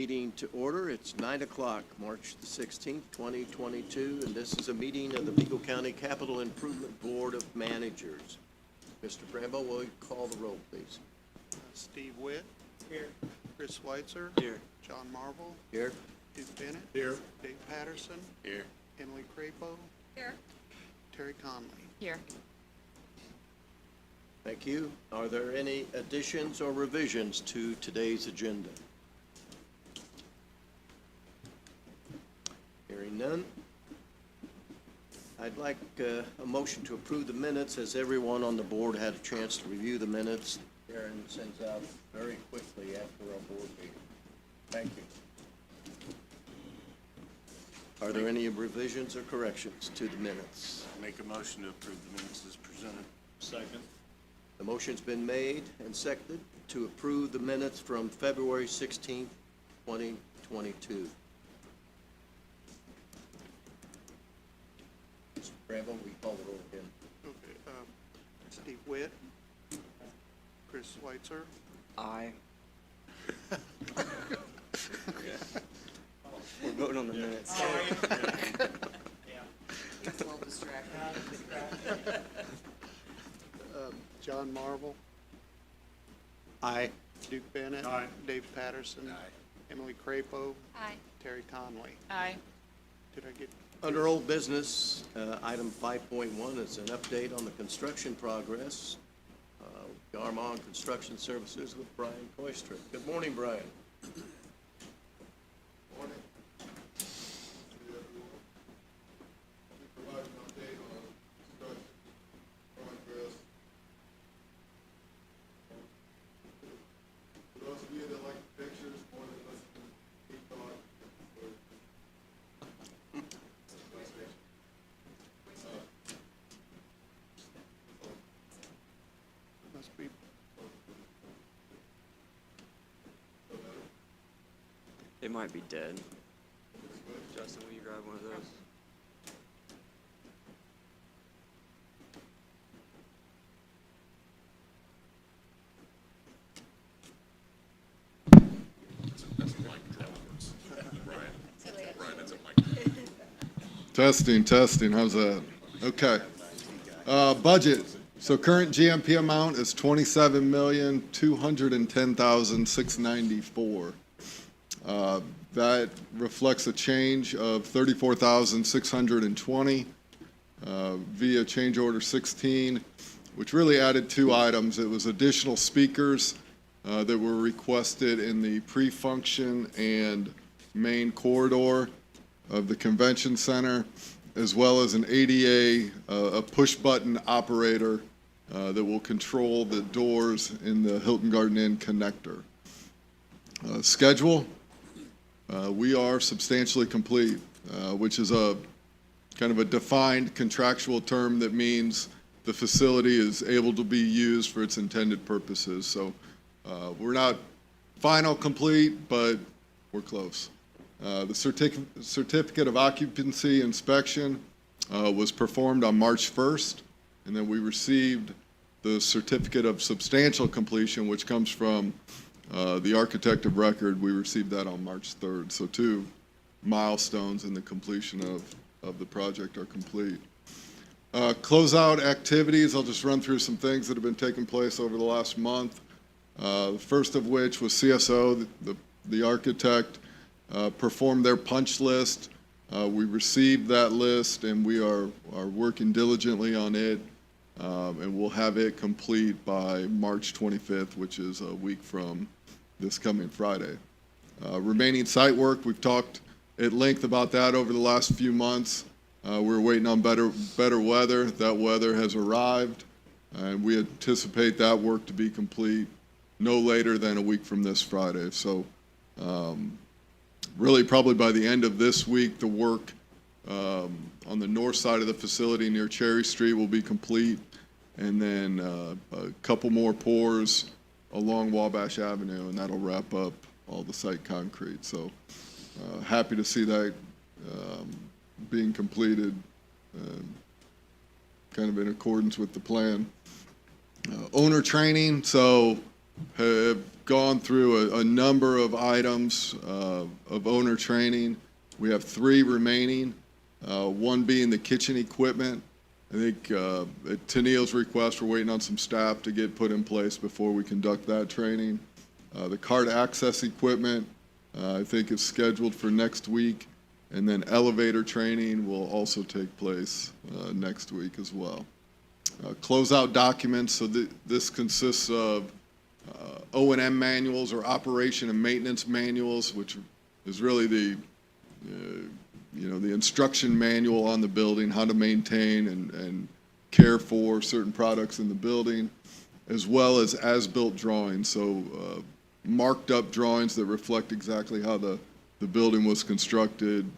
Meeting to order. It's 9 o'clock, March the 16th, 2022, and this is a meeting of the Vigo County Capital Improvement Board of Managers. Mr. Brambo, will you call the roll, please? Steve Witt. Here. Chris Schweitzer. Here. John Marvel. Here. Duke Bennett. Here. Dave Patterson. Here. Emily Crapo. Here. Terry Conley. Here. Thank you. Are there any additions or revisions to today's agenda? Hearing none. I'd like a motion to approve the minutes, as everyone on the board had a chance to review the minutes. Aaron sends out very quickly after our board meeting. Thank you. Are there any revisions or corrections to the minutes? Make a motion to approve the minutes as presented. Second. The motion's been made and seconded to approve the minutes from February 16th, 2022. Mr. Bramble, we call the roll again. Okay. Steve Witt. Chris Schweitzer. Aye. We're voting on the minutes. It's a little distracting. John Marvel. Aye. Duke Bennett. Aye. Dave Patterson. Aye. Emily Crapo. Aye. Terry Conley. Aye. Did I get? Under old business, item 5.1 is an update on the construction progress. Armand Construction Services with Brian Koister. Good morning, Brian. Morning. Provide an update on construction progress. For those of you that like pictures more than listening to me talk, Must be. It might be dead. Justin, will you grab one of those? Testing, how's that? Okay. Budget. So current GMP amount is $27,210,694. That reflects a change of $34,620 via change order 16, which really added two items. It was additional speakers that were requested in the pre-function and main corridor of the convention center, as well as an ADA, a push-button operator that will control the doors in the Hilton Garden Inn connector. Schedule, we are substantially complete, which is a kind of a defined contractual term that means the facility is able to be used for its intended purposes. So we're not final complete, but we're close. The certificate of occupancy inspection was performed on March 1st, and then we received the certificate of substantial completion, which comes from the architect of record. We received that on March 3rd. So two milestones in the completion of the project are complete. Closeout activities, I'll just run through some things that have been taking place over the last month. The first of which was CSO, the architect, performed their punch list. We received that list, and we are working diligently on it, and we'll have it complete by March 25th, which is a week from this coming Friday. Remaining site work, we've talked at length about that over the last few months. We're waiting on better weather. That weather has arrived, and we anticipate that work to be complete no later than a week from this Friday. So really probably by the end of this week, the work on the north side of the facility near Cherry Street will be complete, and then a couple more pours along Wabash Avenue, and that'll wrap up all the site concrete. So happy to see that being completed, kind of in accordance with the plan. Owner training, so have gone through a number of items of owner training. We have 3 remaining, one being the kitchen equipment. I think at Tennille's request, we're waiting on some staff to get put in place before we conduct that training. The cart access equipment, I think, is scheduled for next week, and then elevator training will also take place next week as well. Closeout documents, so this consists of O&M manuals or operation and maintenance manuals, which is really the the instruction manual on the building, how to maintain and care for certain products in the building, as well as as-built drawings, so marked up drawings that reflect exactly how the building was constructed,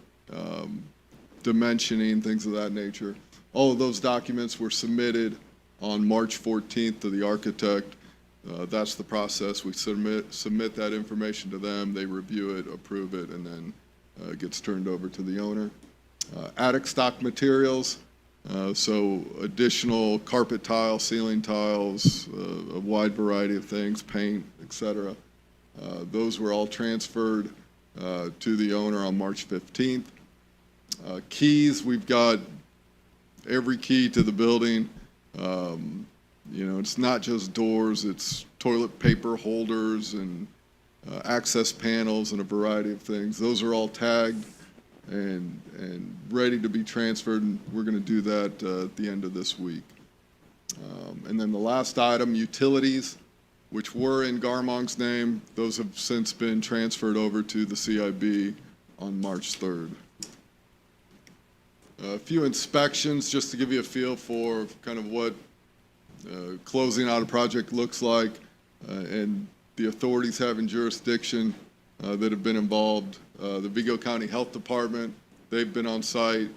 dimensioning, things of that nature. All of those documents were submitted on March 14th to the architect. That's the process. We submit that information to them, they review it, approve it, and then it gets turned over to the owner. Attic stock materials, so additional carpet tile, ceiling tiles, a wide variety of things, paint, etc. Those were all transferred to the owner on March 15th. Keys, we've got every key to the building. It's not just doors, it's toilet paper holders and access panels and a variety of things. Those are all tagged and ready to be transferred, and we're going to do that at the end of this week. And then the last item, utilities, which were in Garmong's name, those have since been transferred over to the CIB on March 3rd. A few inspections, just to give you a feel for kind of what closing out a project looks like, and the authorities having jurisdiction that have been involved. The Vigo County Health Department, they've been on site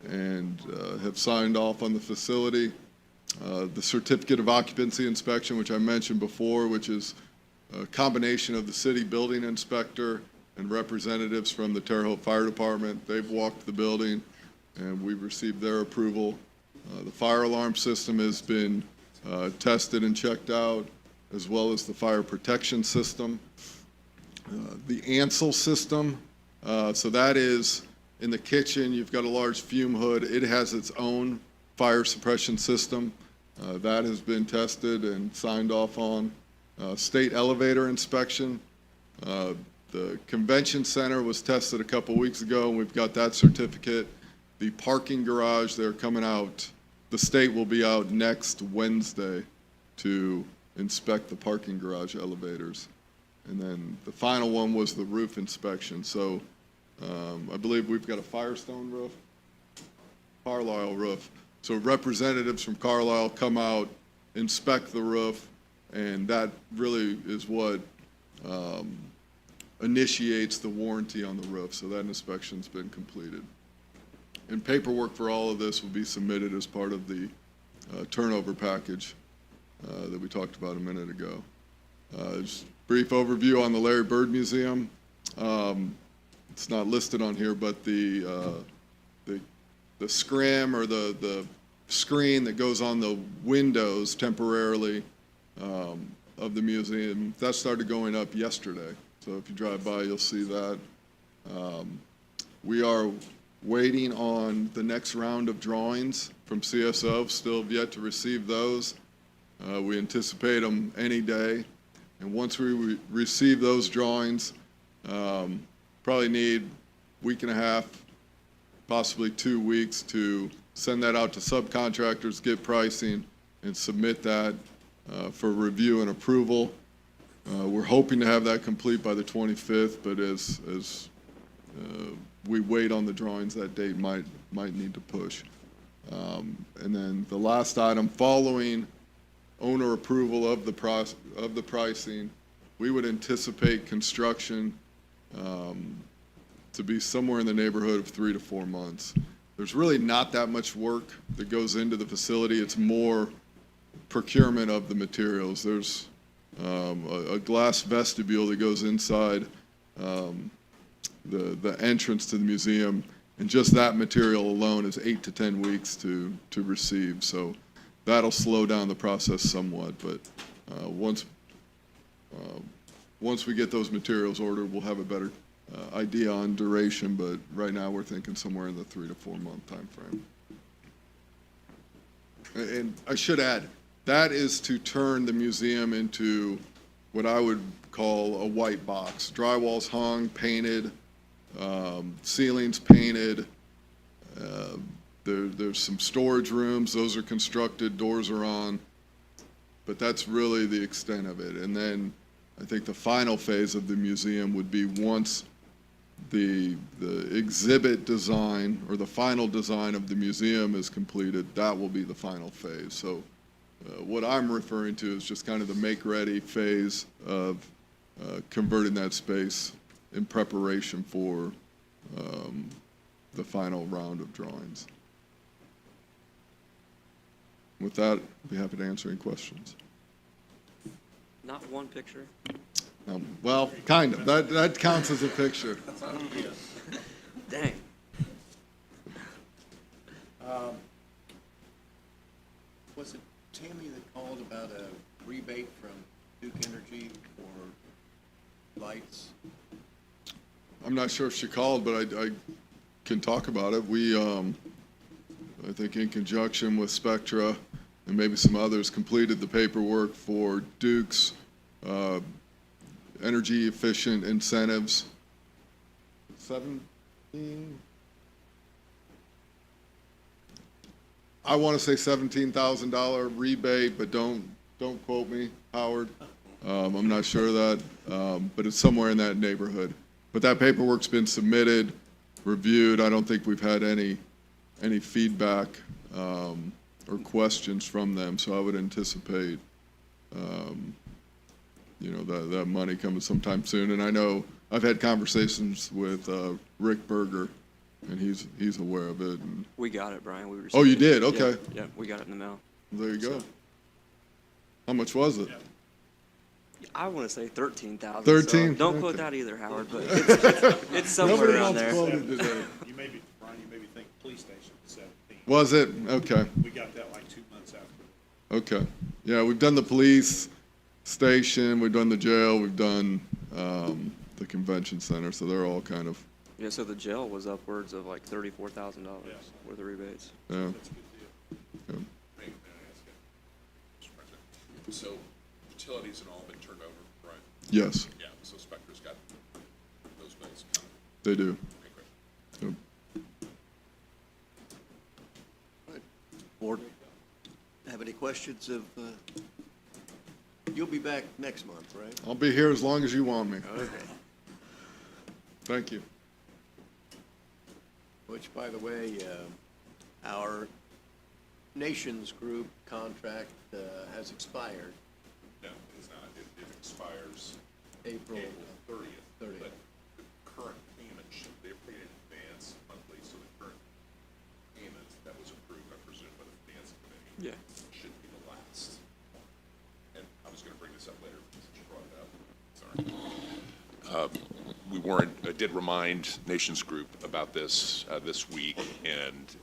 and have signed off on the facility. The certificate of occupancy inspection, which I mentioned before, which is a combination of the city building inspector and representatives from the Terre Haute Fire Department. They've walked the building and we've received their approval. The fire alarm system has been tested and checked out, as well as the fire protection system. The Ansel system, so that is in the kitchen, you've got a large fume hood. It has its own fire suppression system. That has been tested and signed off on. State elevator inspection. The convention center was tested a couple weeks ago, and we've got that certificate. The parking garage, they're coming out. The state will be out next Wednesday to inspect the parking garage elevators. And then the final one was the roof inspection. So I believe we've got a Firestone roof, Carlisle roof. So representatives from Carlisle come out, inspect the roof, and that really is what initiates the warranty on the roof. So that inspection's been completed. And paperwork for all of this will be submitted as part of the turnover package that we talked about a minute ago. Just brief overview on the Larry Bird Museum. It's not listed on here, but the scrim or the screen that goes on the windows temporarily of the museum, that started going up yesterday. So if you drive by, you'll see that. We are waiting on the next round of drawings from CSO, still have yet to receive those. We anticipate them any day. And once we receive those drawings, probably need a week and a half, possibly 2 weeks to send that out to subcontractors, get pricing, and submit that for review and approval. We're hoping to have that complete by the 25th, but as we wait on the drawings, that date might need to push. And then the last item, following owner approval of the pricing, we would anticipate construction to be somewhere in the neighborhood of 3 to 4 months. There's really not that much work that goes into the facility. It's more procurement of the materials. There's a glass vestibule that goes inside the entrance to the museum, and just that material alone is 8 to 10 weeks to receive. So that'll slow down the process somewhat, but once once we get those materials ordered, we'll have a better idea on duration, but right now we're thinking somewhere in the 3 to 4 month time frame. And I should add, that is to turn the museum into what I would call a white box. Drywall's hung, painted, ceilings painted. There's some storage rooms, those are constructed, doors are on, but that's really the extent of it. And then I think the final phase of the museum would be once the exhibit design or the final design of the museum is completed, that will be the final phase. So what I'm referring to is just kind of the make-ready phase of converting that space in preparation for the final round of drawings. With that, I'd be happy to answer any questions. Not one picture. Well, kind of. That counts as a picture. Dang. Was it Tammy that called about a rebate from Duke Energy for lights? I'm not sure if she called, but I can talk about it. We, I think in conjunction with Spectra and maybe some others, completed the paperwork for Duke's energy efficient incentives. 17? I want to say $17,000 rebate, but don't quote me, Howard. I'm not sure of that, but it's somewhere in that neighborhood. But that paperwork's been submitted, reviewed. I don't think we've had any feedback or questions from them, so I would anticipate that money coming sometime soon. And I know I've had conversations with Rick Berger, and he's aware of it. And We got it, Brian. We received oh, you it. did? Okay. Yeah, we got it in the mail. There you go. How much was it? I want to say 13,000. 13? So don't quote Okay. that either, Howard, but it's somewhere Nobody around else there. quoted today. Brian, you maybe think police station was 17. Was it? Okay. We got that like 2 months after. Okay. Yeah, we've done the police station, we've done the jail, we've done the convention center, so they're all kind of, Yeah, so the jail was upwards of like $34,000 Yes. worth of rebates. yeah. That's a good deal. Yeah. May I ask it, Mr. President? So utilities and all been turned over, right? Yes, Yeah, so Spectra's got those bills coming. they do. Okay, great. Yep. Board, have any questions of, you'll be back next month, right? I'll be here as long as you want me. Okay. Thank you. Which, by the way, our Nations Group contract has expired No, it's not. It expires April April 30th. 30th. But the current payment should, they're paid in advance monthly, so the current payment that was approved, I presume, by the finance committee. Yeah. Should be the last one. And I was gonna bring this up later, since you brought it up. Sorry. We weren't, did remind Nations Group about this this week, and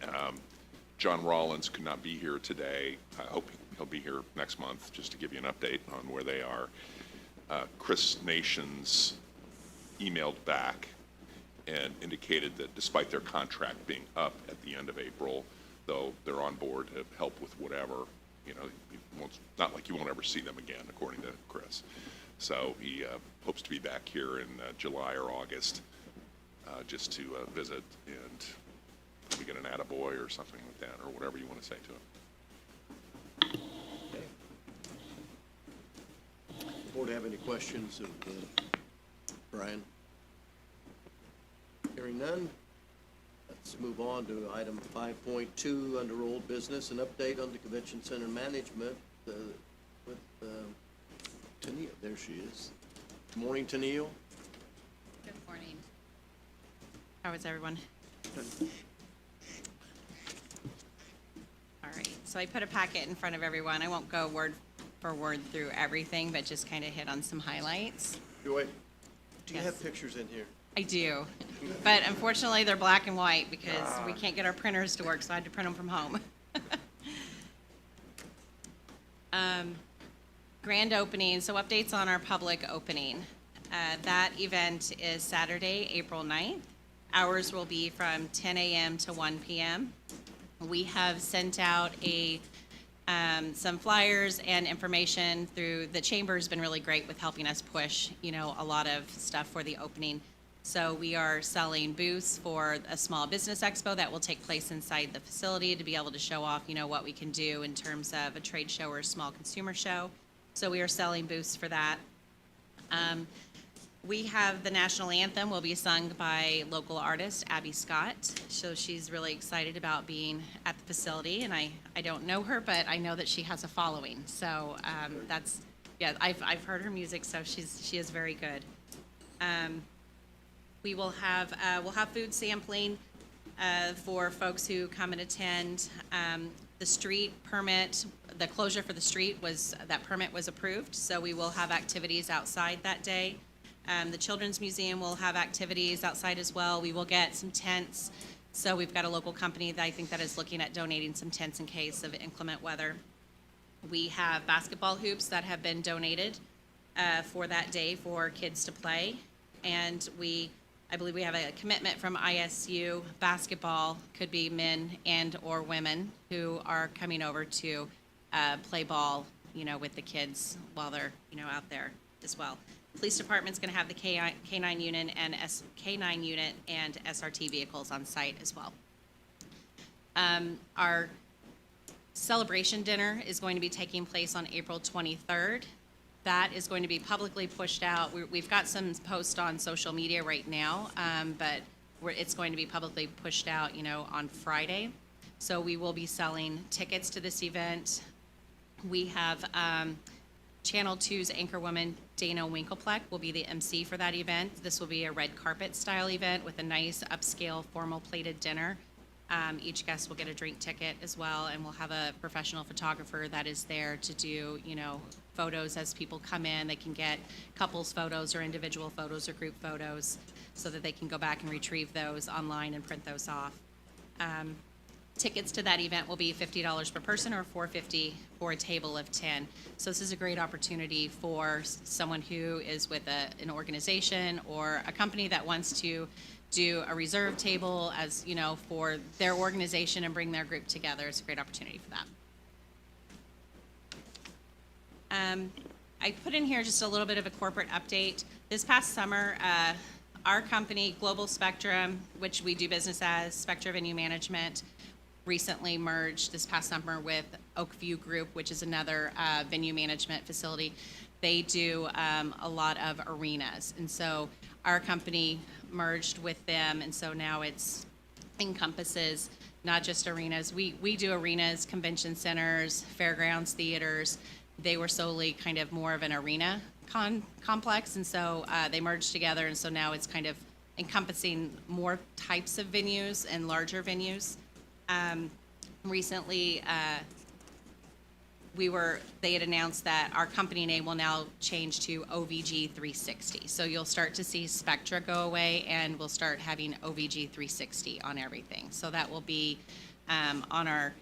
John Rollins could not be here today. I hope he'll be here next month, just to give you an update on where they are. Chris Nations emailed back and indicated that despite their contract being up at the end of April, though they're on board to help with whatever, not like you won't ever see them again, according to Chris. So he hopes to be back here in July or August, just to visit and maybe get an attaboy or something like that, or whatever you want to say to him. Board have any questions of Brian? Hearing none, let's move on to item 5.2 under old business, an update on the convention center management with Tennille. There she is. Good morning, Tennille. Good morning. How is everyone? All right, so I put a packet in front of everyone. I won't go word for word through everything, but just kind of hit on some highlights. Joy, do you Yes. have pictures in here? I do, but unfortunately, they're black and white because we can't get our printers to work, so I had to print them from home. Grand opening, so updates on our public opening. That event is Saturday, April 9th. Hours will be from 10 a.m. to 1 p.m. We have sent out some flyers and information through, the chamber's been really great with helping us push, a lot of stuff for the opening. So we are selling booths for a small business expo that will take place inside the facility to be able to show off, what we can do in terms of a trade show or a small consumer show. So we are selling booths for that. We have the national anthem will be sung by local artist Abby Scott. So she's really excited about being at the facility, and I don't know her, but I know that she has a following. So I've heard her music, so she is very good. We will have we'll have food sampling for folks who come and attend. The street permit, the closure for the street that permit was approved, so we will have activities outside that day. The Children's Museum will have activities outside as well. We will get some tents. So we've got a local company that I think that is looking at donating some tents in case of inclement weather. We have basketball hoops that have been donated for that day for kids to play. And I believe we have a commitment from ISU basketball, could be men and or women, who are coming over to play ball, with the kids while they're, out there as well. Police department's going to have the K9 unit and K9 unit and SRT vehicles on site as well. Our celebration dinner is going to be taking place on April 23rd. That is going to be publicly pushed out. We've got some posts on social media right now, but it's going to be publicly pushed out, on Friday. So we will be selling tickets to this event. We have Channel 2's anchorwoman, Dana Winklepleck, will be the MC for that event. This will be a red carpet style event with a nice upscale formal plated dinner. Each guest will get a drink ticket as well, and we'll have a professional photographer that is there to do, photos as people come in. They can get couples photos or individual photos or group photos so that they can go back and retrieve those online and print those off. Tickets to that event will be $50 per person or $4.50 for a table of 10. So this is a great opportunity for someone who is with an organization or a company that wants to do a reserve table as, for their organization and bring their group together. It's a great opportunity for that. I put in here just a little bit of a corporate update. This past summer, our company, Global Spectrum, which we do business as Spectra Venue Management, recently merged this past summer with Oakview Group, which is another venue management facility. They do a lot of arenas, and so our company merged with them, and so now it's encompasses not just arenas. We do arenas, convention centers, fairgrounds, theaters. They were solely kind of more of an arena complex, and so they merged together, and so now it's kind of encompassing more types of venues and larger venues. Recently, they had announced that our company name will now change to OVG 360. So you'll start to see Spectra go away, and we'll start having OVG 360 on everything. So that will be on our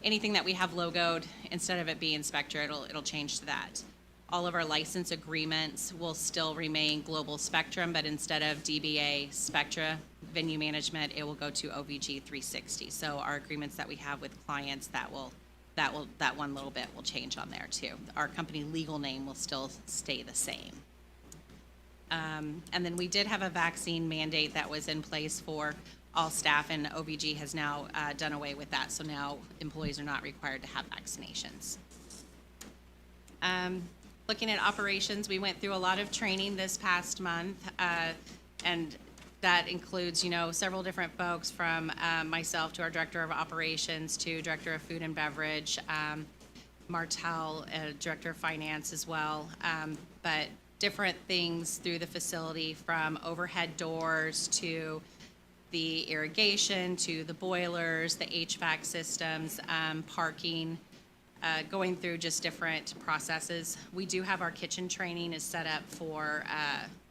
anything that we have logoed, instead of it being Spectra, it'll change to that. All of our license agreements will still remain Global Spectrum, but instead of DBA Spectra Venue Management, it will go to OVG 360. So our agreements that we have with clients, that one little bit will change on there too. Our company legal name will still stay the same. And then we did have a vaccine mandate that was in place for all staff, and OVG has now done away with that. So now employees are not required to have vaccinations. Looking at operations, we went through a lot of training this past month, and that includes, several different folks from myself to our Director of Operations to Director of Food and Beverage, Martel, Director of Finance as well, but different things through the facility, from overhead doors to the irrigation to the boilers, the HVAC systems, parking, going through just different processes. We do have our kitchen training is set up for,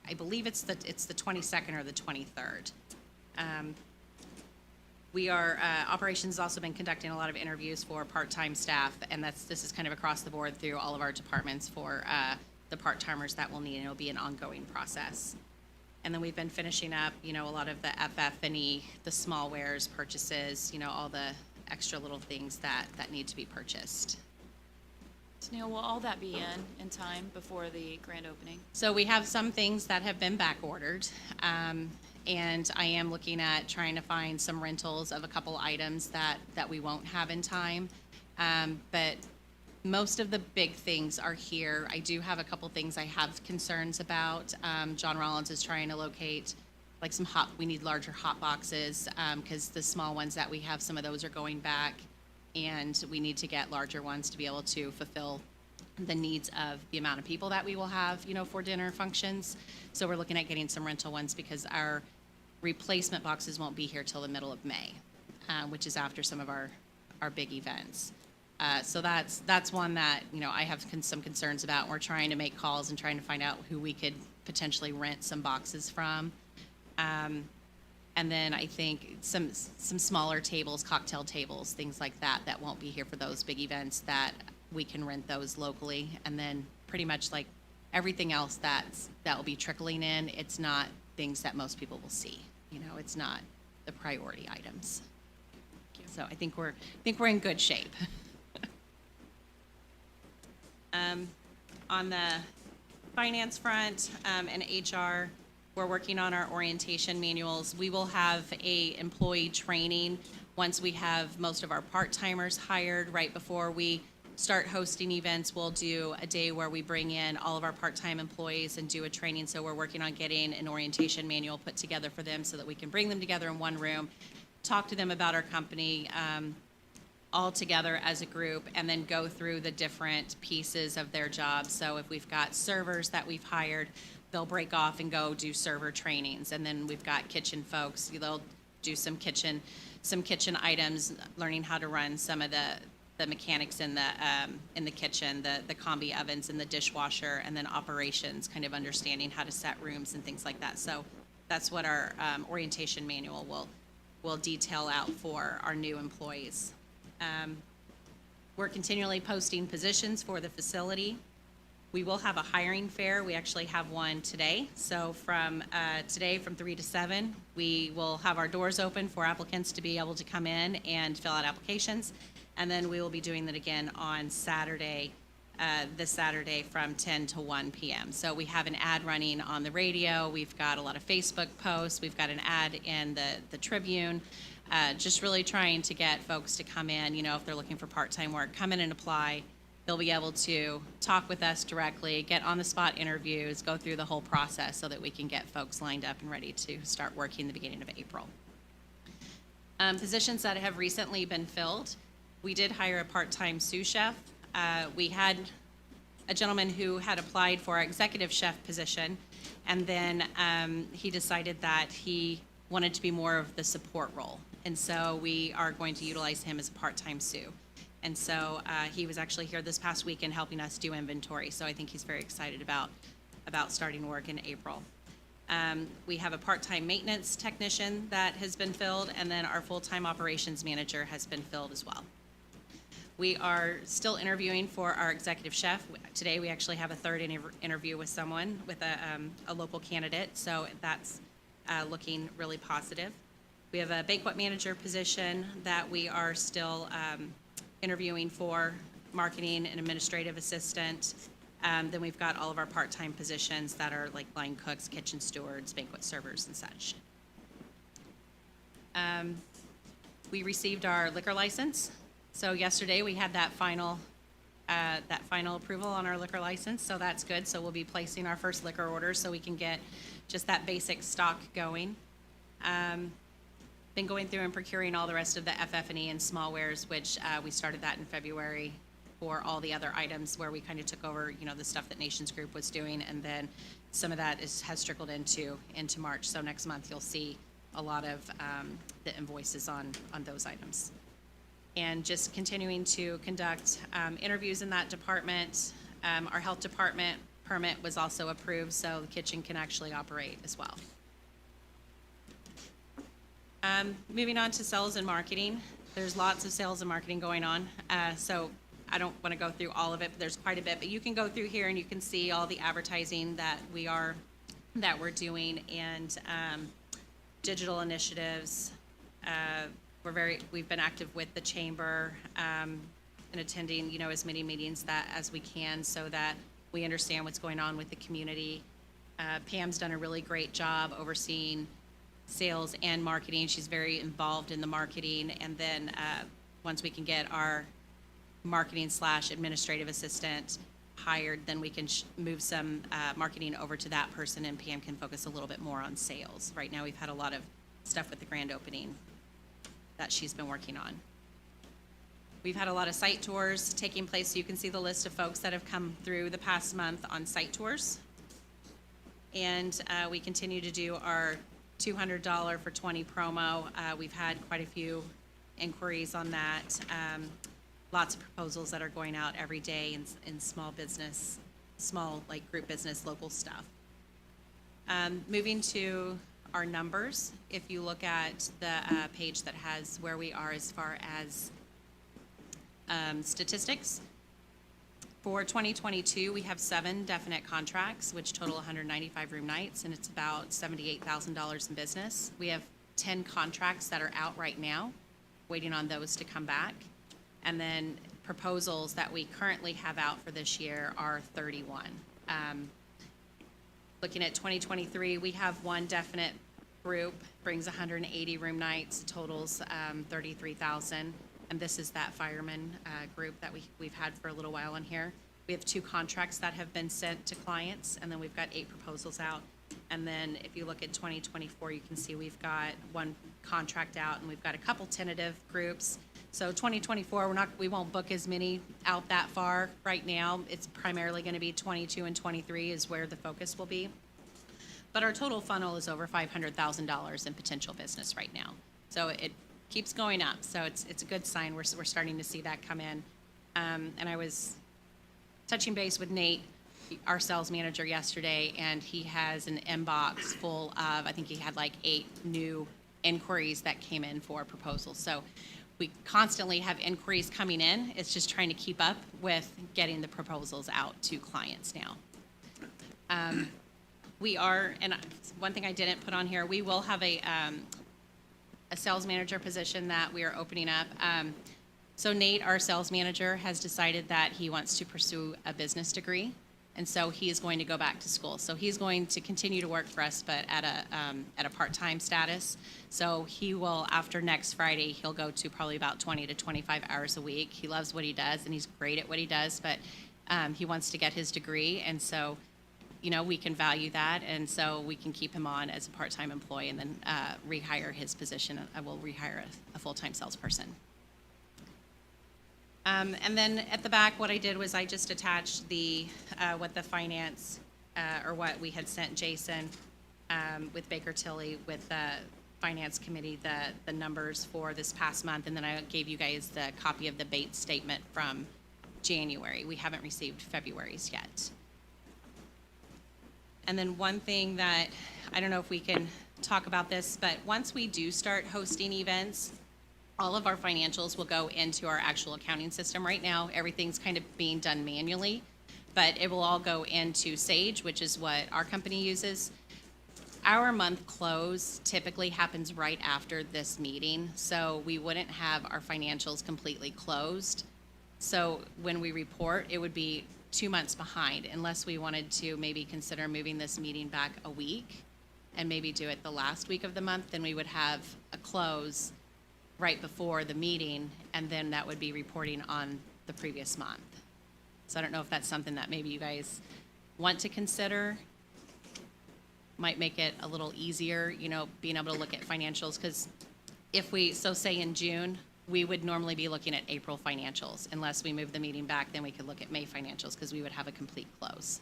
I believe it's the 22nd or the 23rd. Operations has also been conducting a lot of interviews for part-time staff, and this is kind of across the board through all of our departments for the part-timers that we'll need, and it'll be an ongoing process. And then we've been finishing up, a lot of the FF&E, the small wares purchases, all the extra little things that need to be purchased. So Neil, will all that be in time before the grand opening? So we have some things that have been back ordered, and I am looking at trying to find some rentals of a couple items that we won't have in time. But most of the big things are here. I do have a couple things I have concerns about. John Rollins is trying to locate like we need larger hot boxes, because the small ones that we have, some of those are going back, and we need to get larger ones to be able to fulfill the needs of the amount of people that we will have, for dinner functions. So we're looking at getting some rental ones because our replacement boxes won't be here till the middle of May, which is after some of our big events. So that's one that, I have some concerns about. We're trying to make calls and trying to find out who we could potentially rent some boxes from. And then I think some smaller tables, cocktail tables, things like that won't be here for those big events, that we can rent those locally. And then pretty much like everything else that will be trickling in, it's not things that most people will see. It's not the priority items. So I think we're in good shape. On the finance front and HR, we're working on our orientation manuals. We will have a employee training once we have most of our part-timers hired. Right before we start hosting events, we'll do a day where we bring in all of our part-time employees and do a training. So we're working on getting an orientation manual put together for them so that we can bring them together in one room, talk to them about our company, all together as a group, and then go through the different pieces of their jobs. So if we've got servers that we've hired, they'll break off and go do server trainings. And then we've got kitchen folks, they'll do some kitchen items, learning how to run some of the mechanics in the kitchen, the combi ovens and the dishwasher, and then operations, kind of understanding how to set rooms and things like that. So that's what our orientation manual will detail out for our new employees. We're continually posting positions for the facility. We will have a hiring fair. We actually have one today. So from today from 3 to 7, we will have our doors open for applicants to be able to come in and fill out applications. And then we will be doing that again on Saturday, this Saturday from 10 to 1 p.m. So we have an ad running on the radio. We've got a lot of Facebook posts. We've got an ad in the Tribune. Just really trying to get folks to come in, if they're looking for part-time work, come in and apply. They'll be able to talk with us directly, get on-the-spot interviews, go through the whole process so that we can get folks lined up and ready to start working the beginning of April. Positions that have recently been filled. We did hire a part-time sous chef. We had a gentleman who had applied for our executive chef position, and then he decided that he wanted to be more of the support role. And so we are going to utilize him as a part-time sous. And so he was actually here this past weekend helping us do inventory. So I think he's very excited about starting work in April. We have a part-time maintenance technician that has been filled, and then our full-time operations manager has been filled as well. We are still interviewing for our executive chef. Today we actually have a third interview with someone, with a local candidate. So that's looking really positive. We have a banquet manager position that we are still interviewing for, marketing and administrative assistant. Then we've got all of our part-time positions that are like line cooks, kitchen stewards, banquet servers, and such. We received our liquor license. So yesterday we had that final approval on our liquor license, so that's good. So we'll be placing our first liquor order so we can get just that basic stock going. Been going through and procuring all the rest of the FF&E and small wares, which we started that in February for all the other items where we kind of took over, the stuff that Nations Group was doing, and then some of that has trickled into March. So next month you'll see a lot of the invoices on those items. And just continuing to conduct interviews in that department. Our health department permit was also approved, so the kitchen can actually operate as well. Moving on to sales and marketing. There's lots of sales and marketing going on. So I don't want to go through all of it, but there's quite a bit. But you can go through here and you can see all the advertising that we're doing, and digital initiatives. We've been active with the chamber, and attending, you know, as many meetings as we can, so that we understand what's going on with the community. Pam's done a really great job overseeing sales and marketing. She's very involved in the marketing, and then once we can get our marketing / administrative assistant hired, then we can move some marketing over to that person, and Pam can focus a little bit more on sales. Right now, we've had a lot of stuff with the grand opening that she's been working on. We've had a lot of site tours taking place, so you can see the list of folks that have come through the past month on site tours. And we continue to do our $200 for 20 promo. We've had quite a few inquiries on that. Lots of proposals that are going out every day in small business, like group business, local stuff. Moving to our numbers, if you look at the page that has where we are as far as statistics. For 2022, we have 7 definite contracts, which total 195 room nights, and it's about $78,000 in business. We have 10 contracts that are out right now, waiting on those to come back. And then proposals that we currently have out for this year are 31. Looking at 2023, we have 1 definite group, brings 180 room nights, totals 33,000. And this is that fireman group that we've had for a little while on here. We have 2 contracts that have been sent to clients, and then we've got 8 proposals out. And then if you look at 2024, you can see we've got 1 contract out, and we've got a couple tentative groups. So 2024, we won't book as many out that far right now. It's primarily going to be 22 and 23 is where the focus will be. But our total funnel is over $500,000 in potential business right now. So it keeps going up, so it's a good sign. We're starting to see that come in. And I was touching base with Nate, our sales manager, yesterday, and he has an inbox full of, I think he had like 8 new inquiries that came in for proposals. So we constantly have inquiries coming in. It's just trying to keep up with getting the proposals out to clients now. We are, and one thing I didn't put on here, we will have a sales manager position that we are opening up. So Nate, our sales manager, has decided that he wants to pursue a business degree, and so he is going to go back to school. So he's going to continue to work for us, but at a part-time status. So he will, after next Friday, he'll go to probably about 20 to 25 hours a week. He loves what he does, and he's great at what he does, but he wants to get his degree, and so, you know, we can value that, and so we can keep him on as a part-time employee and then rehire his position. I will rehire a full-time salesperson. And then at the back, what I did was I just attached what the finance, or what we had sent Jason with Baker Tilly with the finance committee, the numbers for this past month, and then I gave you guys the copy of the Bates statement from January. We haven't received February's yet. And then one thing that, I don't know if we can talk about this, but once we do start hosting events, all of our financials will go into our actual accounting system. Right now, everything's kind of being done manually, but it will all go into Sage, which is what our company uses. Our month close typically happens right after this meeting, so we wouldn't have our financials completely closed. So when we report, it would be 2 months behind, unless we wanted to maybe consider moving this meeting back a week and maybe do it the last week of the month. Then we would have a close right before the meeting, and then that would be reporting on the previous month. So I don't know if that's something that maybe you guys want to consider. Might make it a little easier, you know, being able to look at financials, because if we, so say in June, we would normally be looking at April financials. Unless we move the meeting back, then we could look at May financials, because we would have a complete close.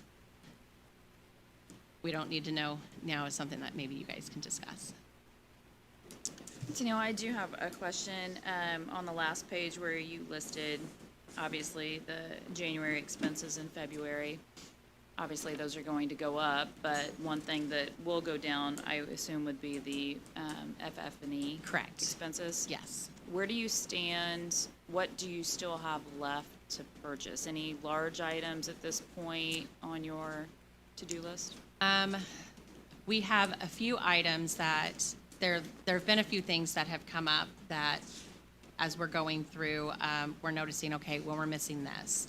We don't need to know now is something that maybe you guys can discuss. Danielle, I do have a question. On the last page where you listed, obviously, the January expenses in February, obviously those are going to go up, but one thing that will go down, I assume, would be the FF&E Correct. expenses. Yes. Where do you stand? What do you still have left to purchase? Any large items at this point on your to-do list? We have a few items that, there have been a few things that have come up that, as we're going through, we're noticing, okay, well, we're missing this.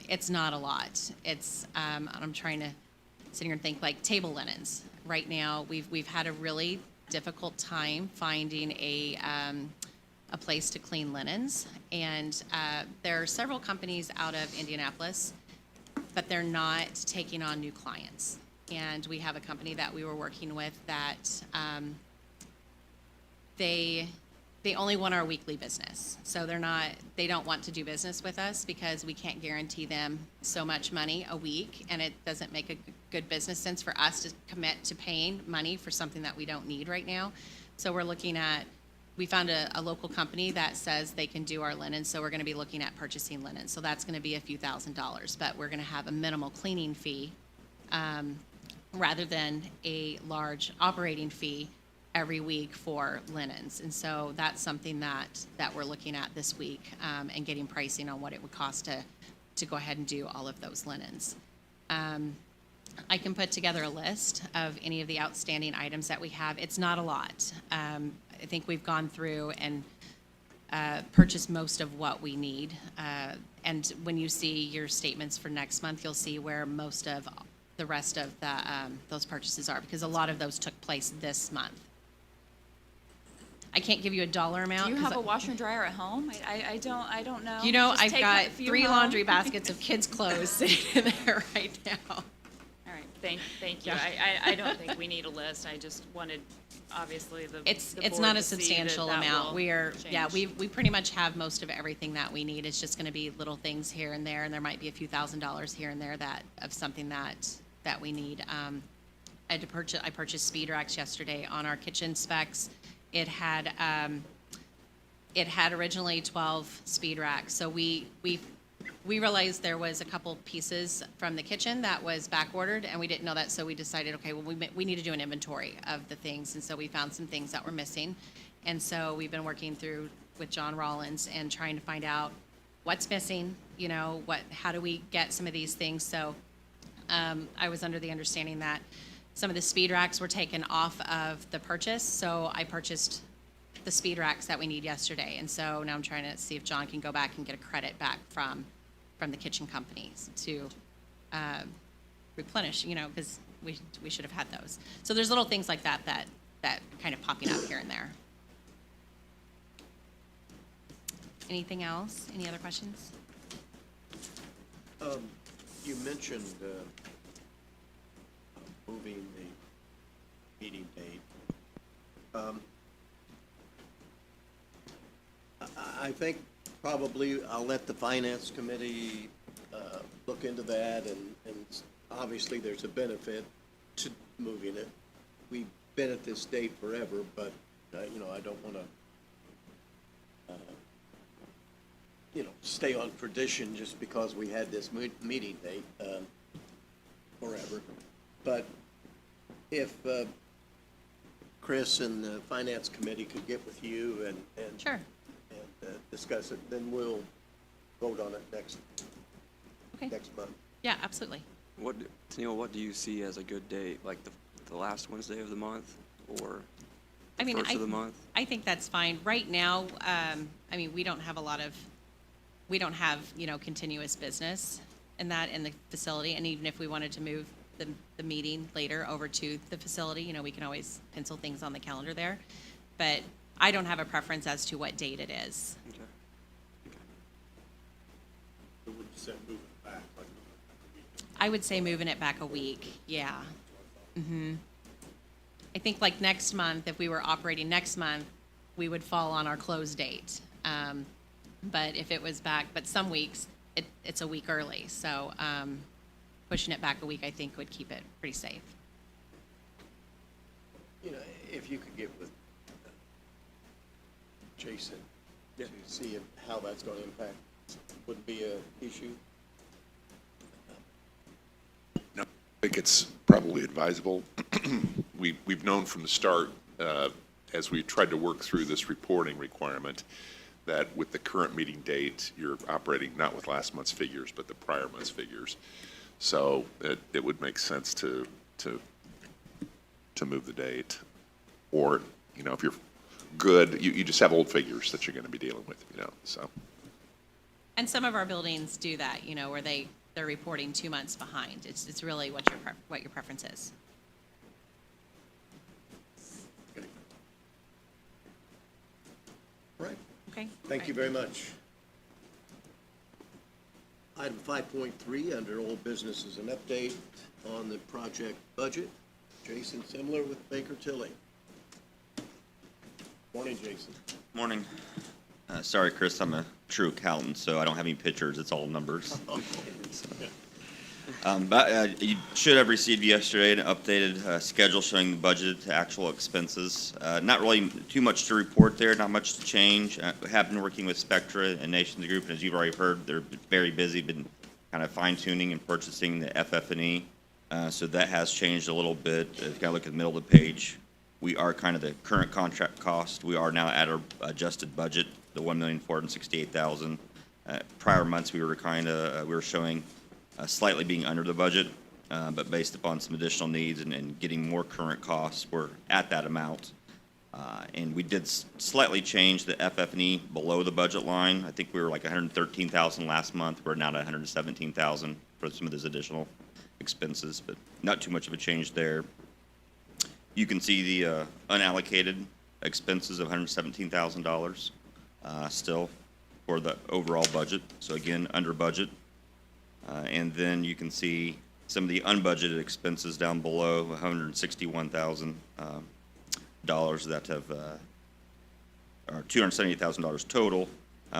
It's not a lot. It's, I'm trying to sit here and think, like table linens. Right now, we've had a really difficult time finding a place to clean linens. And there are several companies out of Indianapolis, but they're not taking on new clients. And we have a company that we were working with that they only want our weekly business. So they don't want to do business with us because we can't guarantee them so much money a week, and it doesn't make a good business sense for us to commit to paying money for something that we don't need right now. So we're looking at, we found a local company that says they can do our linen, so we're gonna be looking at purchasing linen. So that's gonna be a few $1,000s, but we're gonna have a minimal cleaning fee rather than a large operating fee every week for linens. And so that's something that we're looking at this week, and getting pricing on what it would cost to go ahead and do all of those linens. I can put together a list of any of the outstanding items that we have. It's not a lot. I think we've gone through and purchased most of what we need. And when you see your statements for next month, you'll see where most of the rest of those purchases are, because a lot of those took place this month. I can't give you a dollar amount. Do you 'cause have a washer and dryer at home? I don't know. You know, Just I've take got a few 3 home. laundry baskets of kids' clothes sitting in there right now. All right, thank you. I don't think we need a list. I just wanted, obviously, the It's board not to a see substantial that amount. will change. We pretty much have most of everything that we need. It's just gonna be little things here and there, and there might be a few $1,000s here and there of something that we need. I purchased speed racks yesterday on our kitchen specs. It had originally 12 speed racks, so we realized there was a couple pieces from the kitchen that was back ordered, and we didn't know that, so we decided, okay, well, we need to do an inventory of the things, and so we found some things that were missing. And so we've been working through with John Rollins and trying to find out what's missing, how do we get some of these things. So I was under the understanding that some of the speed racks were taken off of the purchase, so I purchased the speed racks that we need yesterday. And so now I'm trying to see if John can go back and get a credit back from the kitchen companies to replenish, because we should have had those. So there's little things like that kind of popping up here and there. Anything else? Any other questions? You mentioned moving the meeting date. I think probably I'll let the finance committee look into that, and obviously there's a benefit to moving it. We've been at this date forever, but, I don't want to, stay on tradition just because we had this meeting date forever. But if Chris and the finance committee could get with you and Sure. discuss it, then we'll vote on it next Okay. month. Yeah, absolutely. Tennille, what do you see as a good date? Like the last Wednesday of the month, or I mean, first of the month? I think that's fine. Right now, we don't have continuous business in the facility. And even if we wanted to move the meeting later over to the facility, we can always pencil things on the calendar there. But I don't have a preference as to what date it is. Okay. So would you say move it back, like a week? I would say moving it back a week, yeah. I think like next month, if we were operating next month, we would fall on our close date. But if it was back, but some weeks, it's a week early. So pushing it back a week, I think, would keep it pretty safe. If you could get with Jason Yeah. to see how that's going to impact, would be a issue. No, I think it's probably advisable. We've known from the start, as we tried to work through this reporting requirement, that with the current meeting date, you're operating not with last month's figures, but the prior month's figures. So it would make sense to move the date. Or, if you're good, you just have old figures that you're going to be dealing with, so. And some of our buildings do that, where they're reporting 2 months behind. It's really what your preference is. Right. Okay? Thank you very much. Item 5.3, under old business, is an update on the project budget. Jason Simler with Baker Tilly. Morning, Jason. Morning. Sorry, Chris, I'm a true accountant, so I don't have any pictures. It's all numbers. But you should have received yesterday an updated schedule showing the budgeted to actual expenses. Not really too much to report there, not much to change. We have been working with Spectra and Nations Group, and as you've already heard, they're very busy, been kind of fine-tuning and purchasing the FF&E. So that has changed a little bit. If you kind of look at the middle of the page, we are kind of the current contract cost. We are now at our adjusted budget, the $1,468,000. Prior months, we were showing slightly being under the budget, but based upon some additional needs and getting more current costs, we're at that amount. And we did slightly change the FF&E below the budget line. I think we were like $113,000 last month. We're now at $117,000 for some of those additional expenses, but not too much of a change there. You can see the unallocated expenses of $117,000 still for the overall budget. So again, under budget. And then you can see some of the unbudgeted expenses down below, $161,000 that have, or $278,000 total.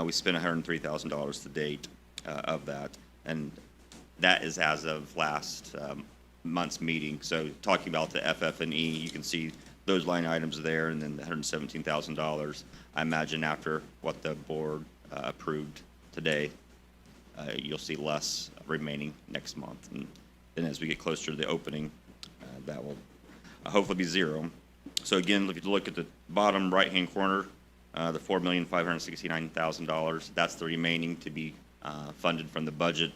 We spent $103,000 to date of that, and that is as of last month's meeting. So talking about the FF&E, you can see those line items there, and then the $117,000. I imagine after what the board approved today, you'll see less remaining next month. And then as we get closer to the opening, that will hopefully be zero. So again, if you look at the bottom right-hand corner, the $4,569,000, that's the remaining to be funded from the budget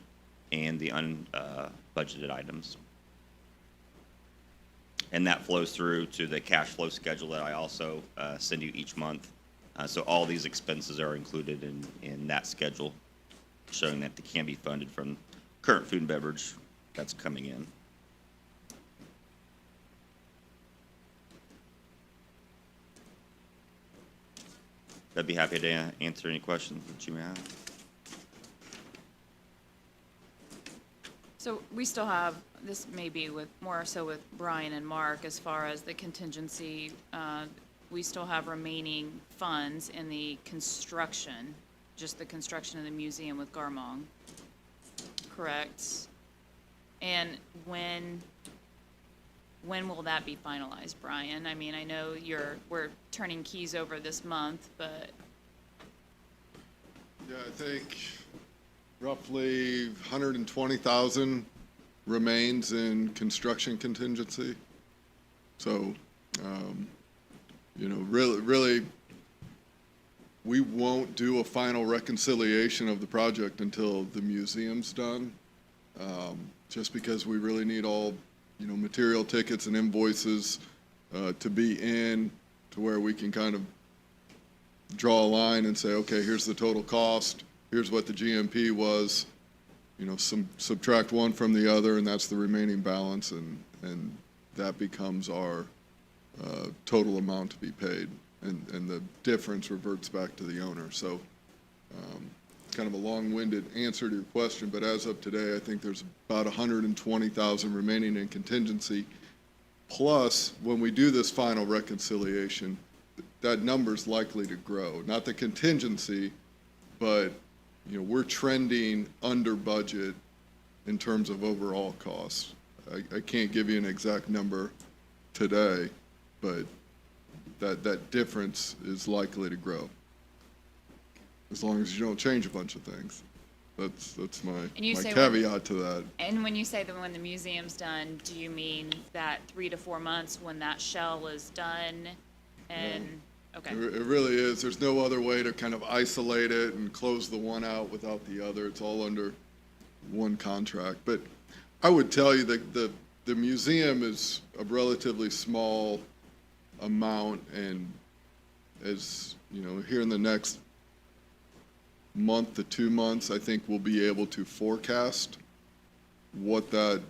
and the unbudgeted items. And that flows through to the cash flow schedule that I also send you each month. So all these expenses are included in that schedule, showing that they can be funded from current food and beverage that's coming in. I'd be happy to answer any questions that you may have. So we still have, this may be with, more so with Brian and Mark, as far as the contingency, we still have remaining funds in the construction, just the construction of the museum with Garmong, correct? And when will that be finalized, Brian? I mean, I know we're turning keys over this month, but. Yeah, I think roughly 120,000 remains in construction contingency. So, really, we won't do a final reconciliation of the project until the museum's done, just because we really need all, material tickets and invoices to be in to where we can kind of draw a line and say, okay, here's the total cost, here's what the GMP was, subtract one from the other, and that's the remaining balance, and that becomes our total amount to be paid, and the difference reverts back to the owner. So kind of a long-winded answer to your question, but as of today, I think there's about 120,000 remaining in contingency. Plus, when we do this final reconciliation, that number's likely to grow. Not the contingency, but we're trending under budget in terms of overall costs. I can't give you an exact number today, but that difference is likely to grow, as long as you don't change a bunch of things. That's my caveat to that. And when you say that when the museum's done, do you mean that 3 to 4 months when that shell is done? And Okay, It really is. There's no other way to kind of isolate it and close the one out without the other. It's all under one contract. But I would tell you that the museum is a relatively small amount, and as, you know, here in the next month to 2 months, I think we'll be able to forecast what that,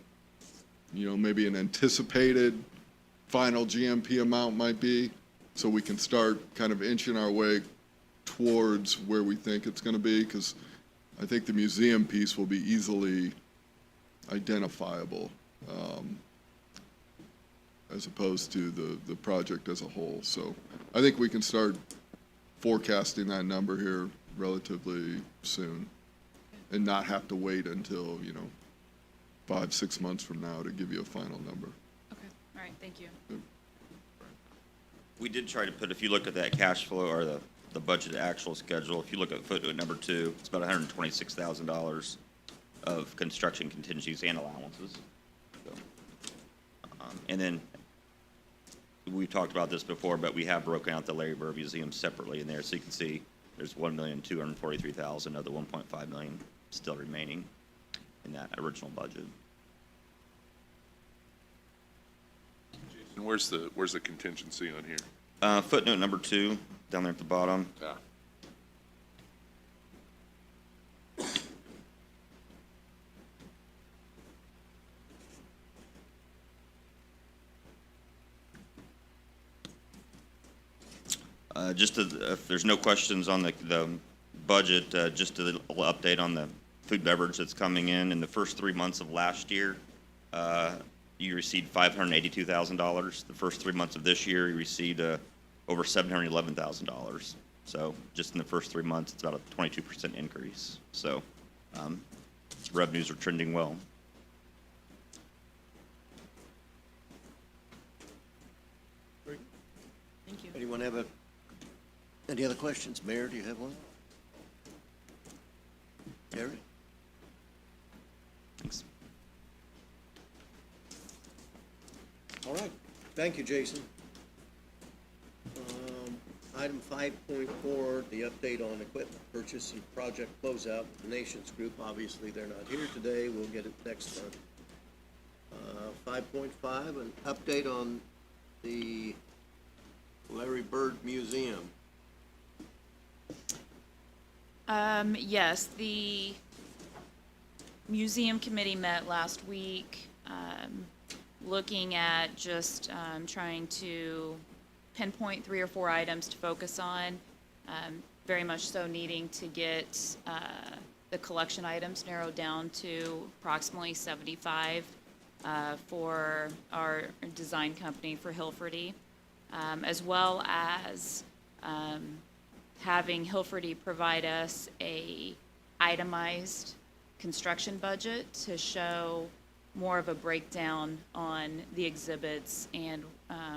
you know, maybe an anticipated final GMP amount might be, so we can start kind of inching our way towards where we think it's going to be, because I think the museum piece will be easily identifiable, as opposed to the project as a whole. So I think we can start forecasting that number here relatively soon and not have to wait until, you know, 5-6 months from now to give you a final number. okay, all right, thank you. We did try to put, if you look at that cash flow or the budget actual schedule, if you look at footnote number 2, it's about $126,000 of construction contingencies and allowances. So, and then, we've talked about this before, but we have broken out the Larry Burr Museum separately in there, so you can see there's $1,243,000 of the $1.5 million still remaining in that original budget. And where's the contingency on here? Footnote number 2, down there at the bottom. Ah. If there's no questions on the budget, just a little update on the food beverage that's coming in the first 3 months of last year. You received $582,000. The first 3 months of this year, you received over $711,000. So just in the first 3 months, it's about a 22% increase. So revenues are trending well. Thank you. Anyone have any other questions? Mayor, do you have one? Gary? Thanks. All right, thank you, Jason. Item 5.4, the update on equipment purchase and project closeout. The Nations Group, obviously, they're not here today. We'll get it next month. 5.5, an update on the Larry Bird Museum. Yes, the museum committee met last week, looking at just trying to pinpoint 3 or 4 items to focus on, very much so needing to get the collection items narrowed down to approximately 75 for our design company for Hilferty, as well as having Hilferty provide us a itemized construction budget to show more of a breakdown on the exhibits and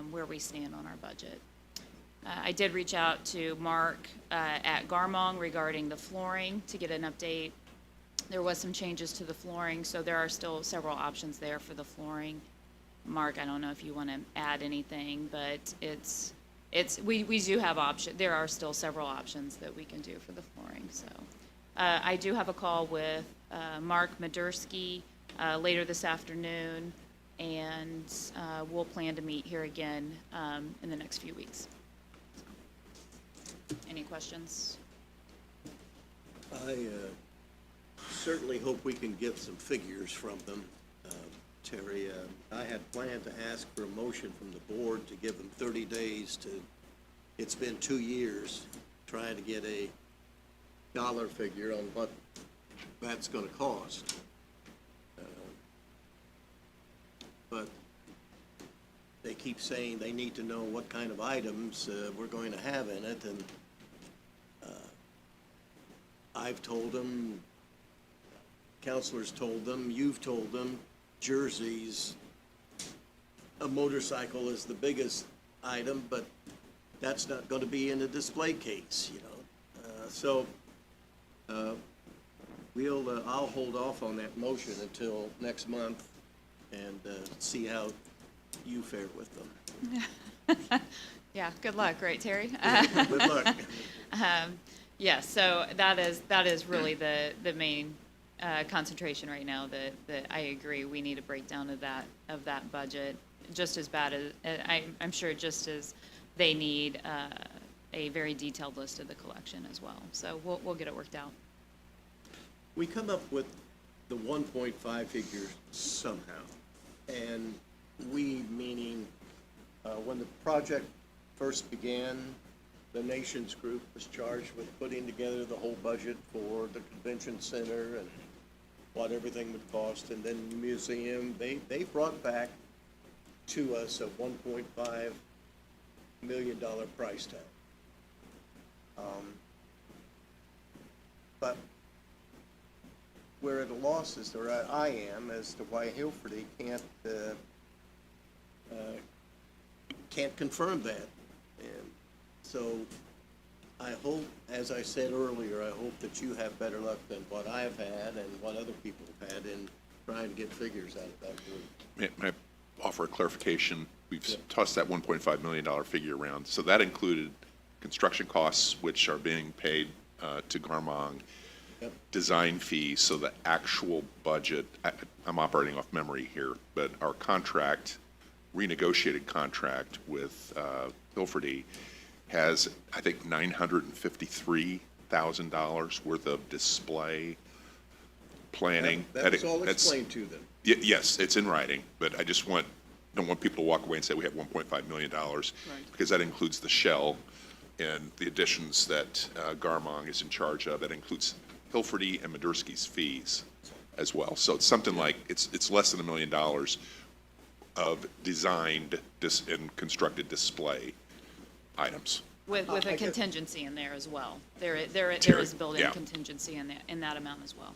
where we stand on our budget. I did reach out to Mark at Garmong regarding the flooring to get an update. There was some changes to the flooring, so there are still several options there for the flooring. Mark, I don't know if you want to add anything, but we do have options. There are still several options that we can do for the flooring. So I do have a call with Mark Madursky later this afternoon, and we'll plan to meet here again in the next few weeks. So, any questions? I certainly hope we can get some figures from them. Terry, I had planned to ask for a motion from the board to give them 30 days to, it's been 2 years, trying to get a dollar figure on what that's going to cost. But they keep saying they need to know what kind of items we're going to have in it, and I've told them, counselors told them, you've told them, jerseys, a motorcycle is the biggest item, but that's not going to be in a display case, you know. I'll hold off on that motion until next month and see how you fare with them. Yeah, good luck, right, Terry? Good luck. Yes, so that is really the main concentration right now, that I agree, we need a breakdown of that budget, just as bad as, I'm sure just as they need a very detailed list of the collection as well. So we'll get it worked out. We come up with the 1.5 figure somehow, and we, meaning when the project first began, the Nations Group was charged with putting together the whole budget for the convention center and what everything would cost, and then the museum. They brought back to us a $1.5 million price tag. But we're at a loss, or I am, as to why Hilferty can't confirm that. And so I hope, as I said earlier, I hope that you have better luck than what I've had and what other people have had in trying to get figures out of that group. May I offer a clarification? We've tossed that $1.5 million figure around. So that included construction costs, which are being paid to Garmong, Yep. design fees, so the actual budget, I'm operating off memory here, but our contract, renegotiated contract with Hilferty has, I think, $953,000 worth of display planning. That was all explained to them. Yes, it's in writing, but I just don't want people to walk away and say we have $1.5 million, because that includes the shell and the additions that Garmong is in charge of. That includes Hilferty and Madursky's fees as well. So it's something like, it's less than $1 million of designed and constructed display items. With a contingency in there as well. There is built-in Yeah. contingency in that amount as well.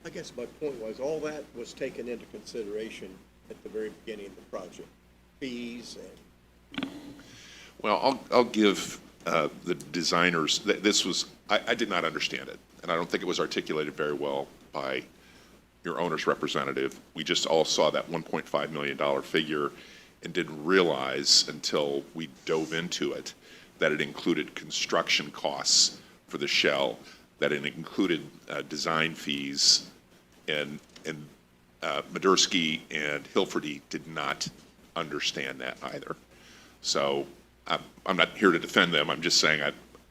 I guess my point was, all that was taken into consideration at the very beginning of the project. Fees and Well, I'll give the designers, this was, I did not understand it, and I don't think it was articulated very well by your owner's representative. We just all saw that $1.5 million figure and didn't realize until we dove into it that it included construction costs for the shell, that it included design fees, and Madursky and Hilferty did not understand that either. So I'm not here to defend them. I'm just saying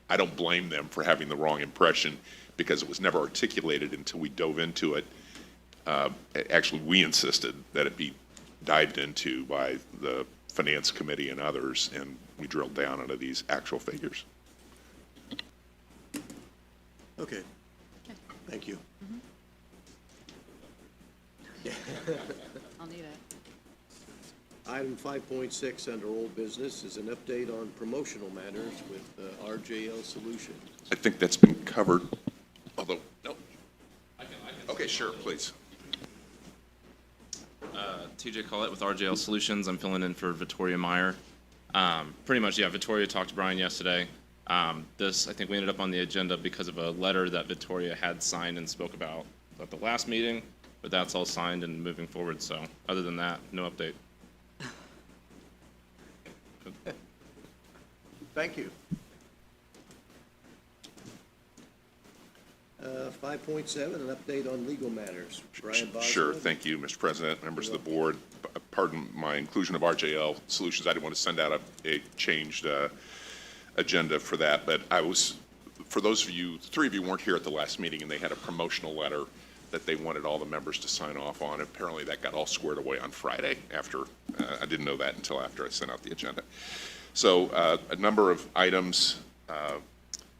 I don't blame them for having the wrong impression, because it was never articulated until we dove into it. Actually, we insisted that it be dived into by the finance committee and others, and we drilled down into these actual figures. okay. Thank you. I'll need it. Item 5.6 under old business is an update on promotional matters with RJL Solutions. I think that's been covered, although, no. Okay, sure, please. TJ Collette with RJL Solutions. I'm filling in for Vittoria Meyer. Pretty much, yeah, Vittoria talked to Brian yesterday. This, I think we ended up on the agenda because of a letter that Vittoria had signed and spoke about at the last meeting, but that's all signed and moving forward. So other than that, no update. Thank you. 5.7, an update on legal matters. Brian Boswell. Sure, thank you, Mr. President, members of the board. Pardon my inclusion of RJL Solutions. I didn't want to send out a changed agenda for that, but for those of you, 3 of you weren't here at the last meeting, and they had a promotional letter that they wanted all the members to sign off on. Apparently that got all squared away on Friday after, I didn't know that until after I sent out the agenda. So a number of items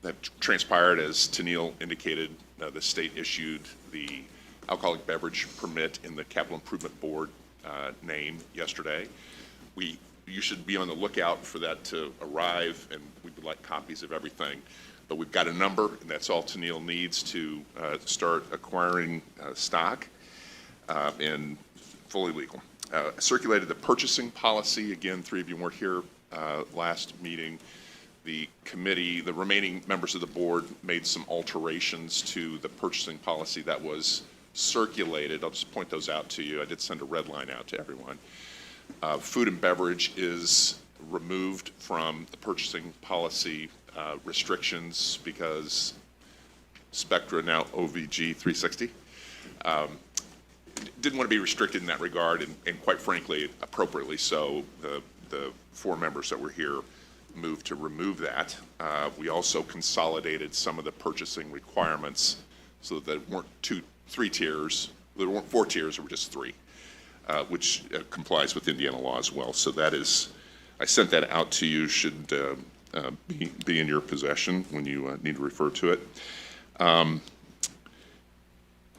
that transpired, as Tennille indicated. The state issued the alcoholic beverage permit in the Capital Improvement Board name yesterday. You should be on the lookout for that to arrive, and we would like copies of everything. But we've got a number, and that's all Tennille needs to start acquiring stock and fully legal. Circulated the purchasing policy. Again, 3 of you weren't here last meeting. The committee, the remaining members of the board, made some alterations to the purchasing policy that was circulated. I'll just point those out to you. I did send a red line out to everyone. Food and beverage is removed from the purchasing policy restrictions because Spectra, now OVG 360, didn't want to be restricted in that regard, and quite frankly, appropriately so. The four members that were here moved to remove that. We also consolidated some of the purchasing requirements so that there weren't three tiers. There weren't four tiers, there were just three, which complies with Indiana law as well. So that is, I sent that out to you, should be in your possession when you need to refer to it.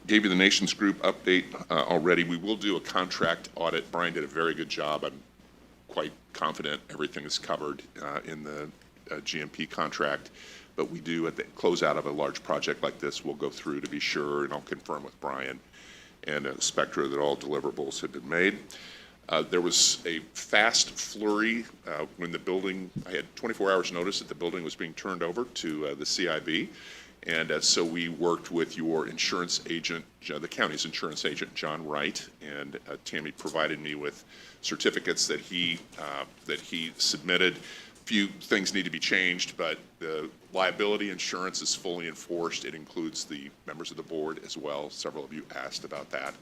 Gave you the Nations Group update already. We will do a contract audit. Brian did a very good job. I'm quite confident everything is covered in the GMP contract, but we do, at the closeout of a large project like this, we'll go through to be sure, and I'll confirm with Brian and Spectra that all deliverables have been made. There was a fast flurry when the building, I had 24 hours notice that the building was being turned over to the CIB. And so we worked with your insurance agent, the county's insurance agent, John Wright, and Tammy provided me with certificates that he submitted. Few things need to be changed, but the liability insurance is fully enforced. It includes the members of the board as well. Several of you asked about that.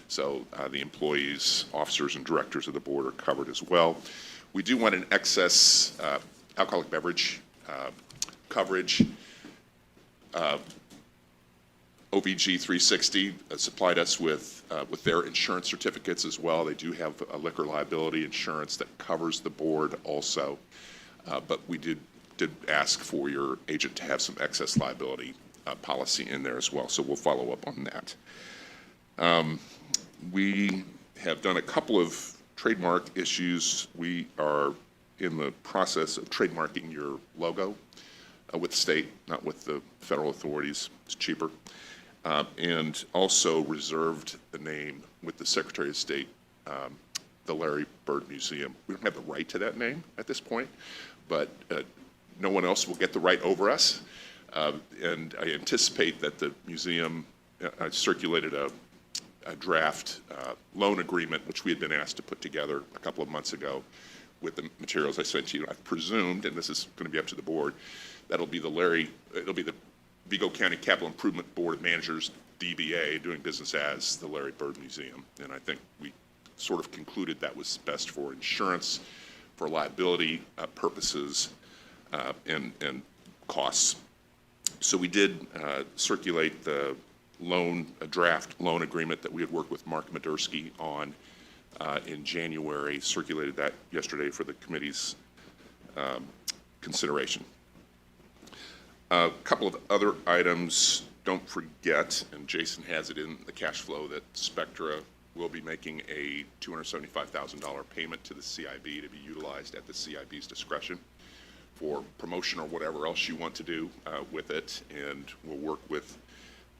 So the employees, officers, and directors of the board are covered as well. We do want an excess alcoholic beverage coverage. OVG 360 supplied us with their insurance certificates as well. They do have a liquor liability insurance that covers the board also. But we did ask for your agent to have some excess liability policy in there as well. So we'll follow up on that. We have done a couple of trademark issues. We are in the process of trademarking your logo with the state, not with the federal authorities. It's cheaper. And also reserved the name with the Secretary of State, the Larry Bird Museum. We don't have the right to that name at this point, but no one else will get the right over us. And I anticipate that the museum circulated a draft loan agreement, which we had been asked to put together a couple of months ago with the materials I sent to you. I've presumed, and this is going to be up to the board, that'll be it'll be the Vigo County Capital Improvement Board of Managers, DBA, doing business as the Larry Bird Museum. And I think we sort of concluded that was best for insurance, for liability purposes, and costs. So we did circulate the draft loan agreement that we had worked with Mark Madursky on in January, circulated that yesterday for the committee's consideration. A couple of other items, don't forget, and Jason has it in the cash flow, that Spectra will be making a $275,000 payment to the CIB to be utilized at the CIB's discretion for promotion or whatever else you want to do with it. And we'll work with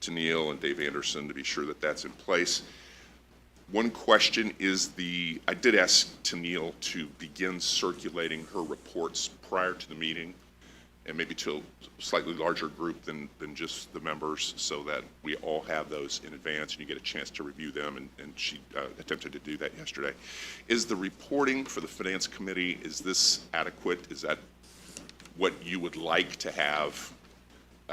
Tennille and Dave Anderson to be sure that that's in place. One question is I did ask Tennille to begin circulating her reports prior to the meeting, and maybe to a slightly larger group than just the members, so that we all have those in advance and you get a chance to review them, and she attempted to do that yesterday. Is the reporting for the Finance Committee, is this adequate? Is that what you would like to have?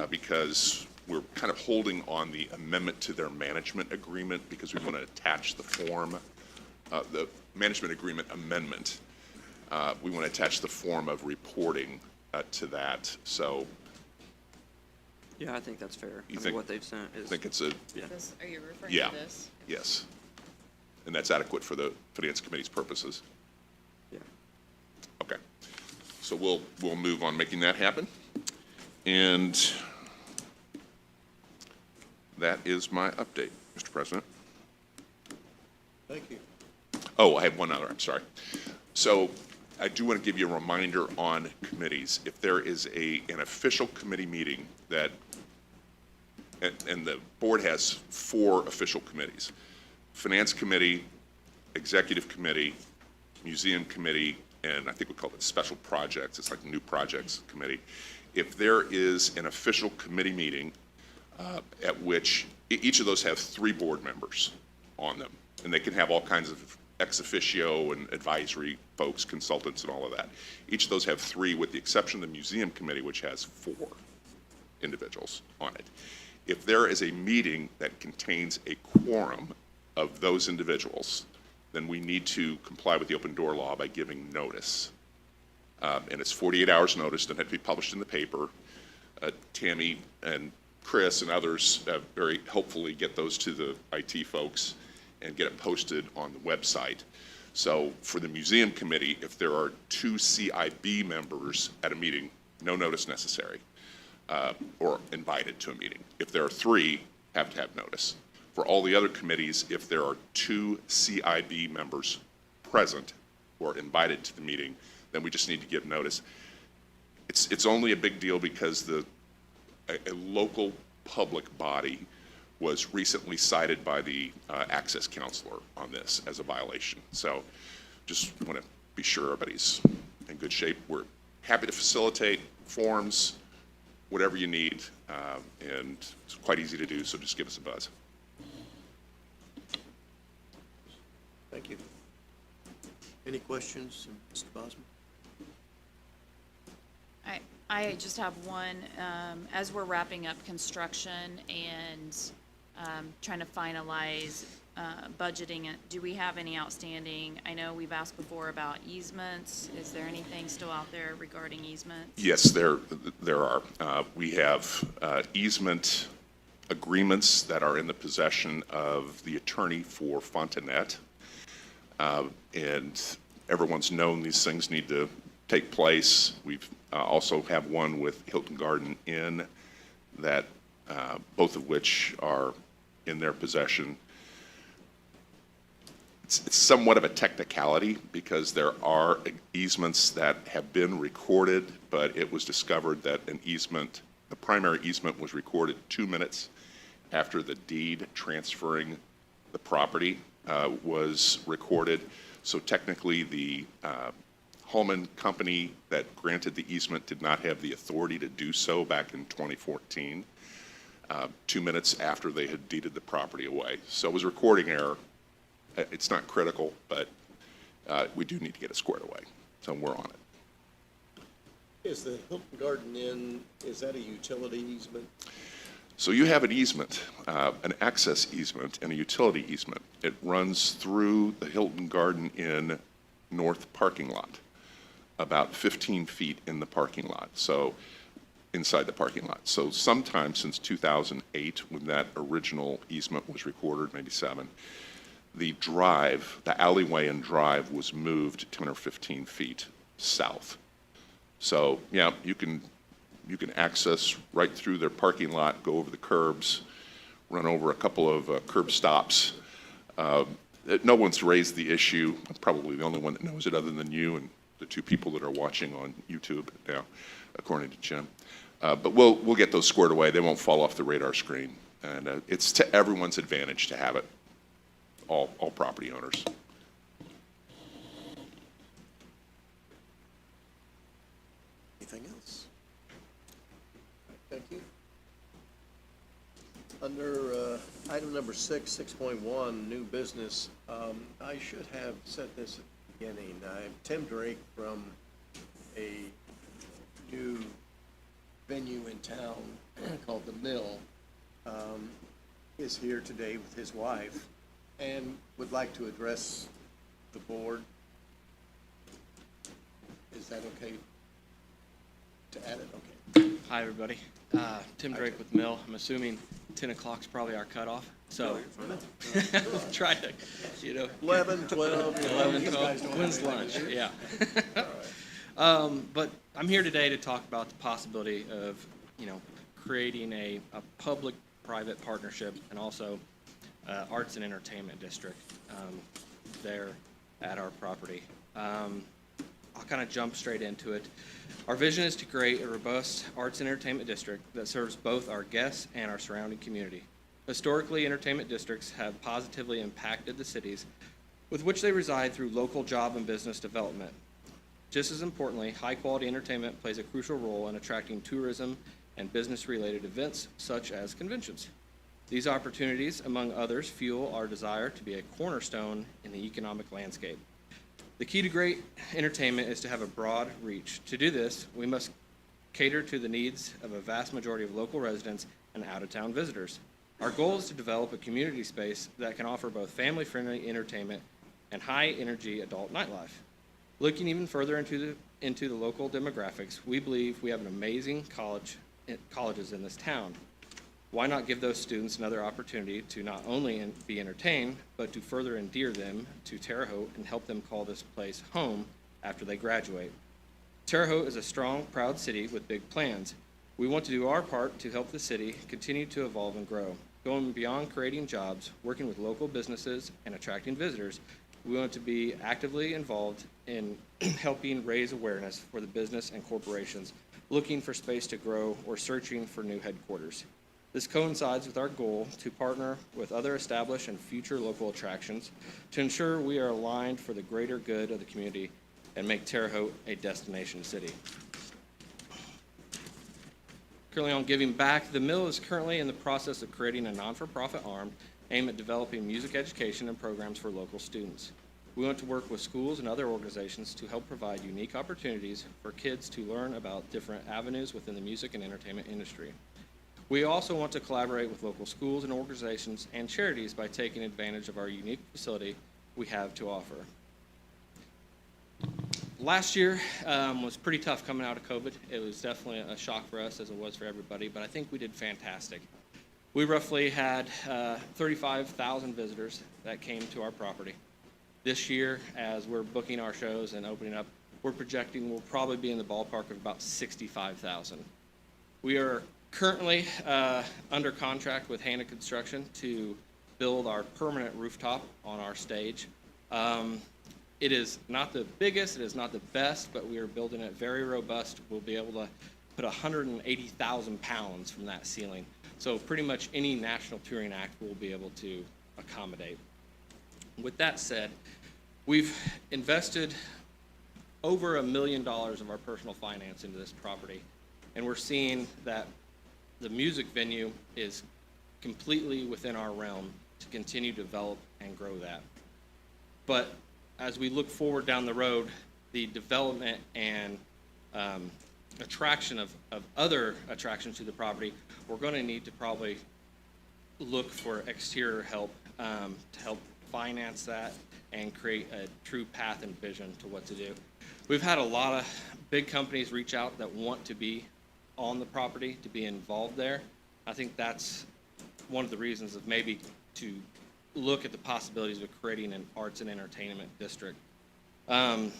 Because we're kind of holding on the amendment to their management agreement because we want to attach the form, the management agreement amendment. We want to attach the form of reporting to that. So Yeah, I think that's fair. You I mean, think- what they've sent is. I think it's a, Yeah. Are you referring Yeah. to this? yes. And that's adequate for the Finance Committee's purposes. Yeah. Okay. So we'll move on making that happen. And that is my update, Mr. President. Thank you. Oh, I have one other, I'm sorry. So I do want to give you a reminder on committees. If there is an official committee meeting that, and the board has 4 official committees: Finance Committee, Executive Committee, Museum Committee, and I think we call it Special Projects. It's like New Projects Committee. If there is an official committee meeting at which each of those have 3 board members on them, and they can have all kinds of ex officio and advisory folks, consultants, and all of that. Each of those have 3, with the exception of the museum committee, which has 4 individuals on it. If there is a meeting that contains a quorum of those individuals, then we need to comply with the open door law by giving notice. And it's 48 hours notice, and it had to be published in the paper. Tammy and Chris and others very helpfully get those to the IT folks and get it posted on the website. So for the museum committee, if there are 2 CIB members at a meeting, no notice necessary, or invited to a meeting. If there are 3, have to have notice. For all the other committees, if there are 2 CIB members present or invited to the meeting, then we just need to give notice. It's only a big deal because a local public body was recently cited by the access counselor on this as a violation. So just want to be sure everybody's in good shape. We're happy to facilitate forms, whatever you need, and it's quite easy to do, so just give us a buzz. Thank you. Any questions, Mr. Bosman? I just have one. As we're wrapping up construction and trying to finalize budgeting, do we have any outstanding? I know we've asked before about easements. Is there anything still out there regarding easements? Yes, there are. We have easement agreements that are in the possession of the attorney for Fontanet. And everyone's known these things need to take place. We've also have one with Hilton Garden Inn that both of which are in their possession. It's somewhat of a technicality because there are easements that have been recorded, but it was discovered that an easement, the primary easement, was recorded 2 minutes after the deed transferring the property was recorded. So technically, the Holman company that granted the easement did not have the authority to do so back in 2014, 2 minutes after they had deeded the property away. So it was a recording error. It's not critical, but we do need to get it squared away. So we're on it. Is the Hilton Garden Inn, is that a utility easement? So you have an easement, an access easement and a utility easement. It runs through the Hilton Garden Inn north parking lot, about 15 feet in the parking lot, so inside the parking lot. So sometime since 2008, when that original easement was recorded, maybe 7, the drive, the alleyway and drive was moved 10 or 15 feet south. So yeah, you can access right through their parking lot, go over the curbs, run over a couple of curb stops. No one's raised the issue. I'm probably the only one that knows it other than you and the 2 people that are watching on YouTube now, according to Jim. But we'll get those squared away. They won't fall off the radar screen. And it's to everyone's advantage to have it, all property owners. Anything else? Thank you. Under item number 6.1, new business, I should have said this at the beginning. Tim Drake from a new venue in town called The Mill is here today with his wife and would like to address the board. Is that okay to add it? Okay. Hi, everybody. Tim Drake with Mill. I'm assuming 10 o'clock's probably our cutoff, so try to, 11, 12. 11, 12. When's lunch? Yeah. But I'm here today to talk about the possibility of, creating a public-private partnership and also arts and entertainment district there at our property. I'll kind of jump straight into it. Our vision is to create a robust arts and entertainment district that serves both our guests and our surrounding community. Historically, entertainment districts have positively impacted the cities with which they reside through local job and business development. Just as importantly, high-quality entertainment plays a crucial role in attracting tourism and business-related events such as conventions. These opportunities, among others, fuel our desire to be a cornerstone in the economic landscape. The key to great entertainment is to have a broad reach. To do this, we must cater to the needs of a vast majority of local residents and out-of-town visitors. Our goal is to develop a community space that can offer both family-friendly entertainment and high-energy adult nightlife. Looking even further into the local demographics, we believe we have an amazing colleges in this town. Why not give those students another opportunity to not only be entertained, but to further endear them to Terre Haute and help them call this place home after they graduate? Terre Haute is a strong, proud city with big plans. We want to do our part to help the city continue to evolve and grow. Going beyond creating jobs, working with local businesses, and attracting visitors, we want to be actively involved in helping raise awareness for the business and corporations looking for space to grow or searching for new headquarters. This coincides with our goal to partner with other established and future local attractions to ensure we are aligned for the greater good of the community and make Terre Haute a destination city. Currently on giving back, the Mill is currently in the process of creating a non-for-profit arm aimed at developing music education and programs for local students. We want to work with schools and other organizations to help provide unique opportunities for kids to learn about different avenues within the music and entertainment industry. We also want to collaborate with local schools and organizations and charities by taking advantage of our unique facility we have to offer. Last year was pretty tough coming out of COVID. It was definitely a shock for us as it was for everybody, but I think we did fantastic. We roughly had 35,000 visitors that came to our property. This year, as we're booking our shows and opening up, we're projecting we'll probably be in the ballpark of about 65,000. We are currently under contract with Hanna Construction to build our permanent rooftop on our stage. It is not the biggest, it is not the best, but we are building it very robust. We'll be able to put 180,000 pounds from that ceiling. So pretty much any national touring act will be able to accommodate. With that said, we've invested over $1 million of our personal finance into this property, and we're seeing that the music venue is completely within our realm to continue to develop and grow that. But as we look forward down the road, the development and attraction of other attractions to the property, we're going to need to probably look for exterior help to help finance that and create a true path and vision to what to do. We've had a lot of big companies reach out that want to be on the property, to be involved there. I think that's one of the reasons of maybe to look at the possibilities of creating an arts and entertainment district. One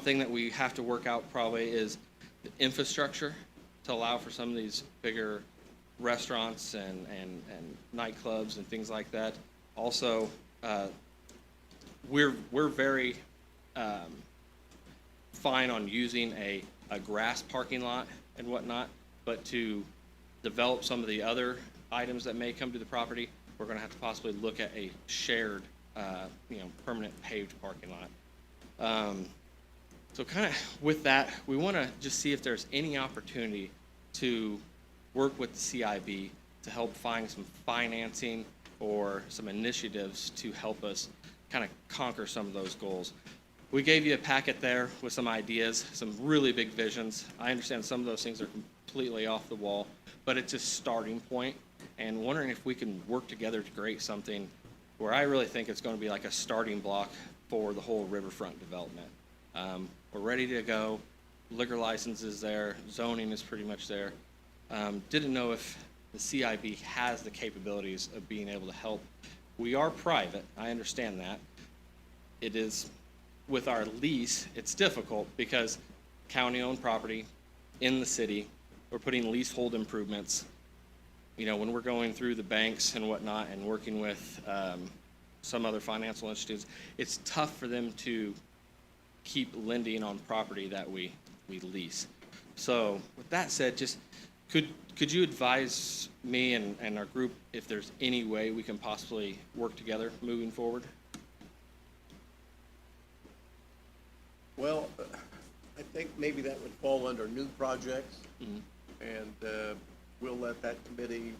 thing that we have to work out probably is the infrastructure to allow for some of these bigger restaurants and nightclubs and things like that. Also, we're very fine on using a grass parking lot and whatnot, but to develop some of the other items that may come to the property, we're going to have to possibly look at a shared, permanent paved parking lot. So kind of with that, we want to just see if there's any opportunity to work with the CIB to help find some financing or some initiatives to help us kind of conquer some of those goals. We gave you a packet there with some ideas, some really big visions. I understand some of those things are completely off the wall, but it's a starting point, and wondering if we can work together to create something where I really think it's going to be like a starting block for the whole riverfront development. We're ready to go. Liquor license is there. Zoning is pretty much there. Didn't know if the CIB has the capabilities of being able to help. We are private. I understand that. It is, with our lease, it's difficult because county-owned property in the city, we're putting leasehold improvements. You know, when we're going through the banks and whatnot and working with some other financial institutes, it's tough for them to keep lending on property that we lease. So with that said, just could you advise me and our group if there's any way we can possibly work together moving forward? Well, I think maybe that would fall under new projects, and we'll let that committee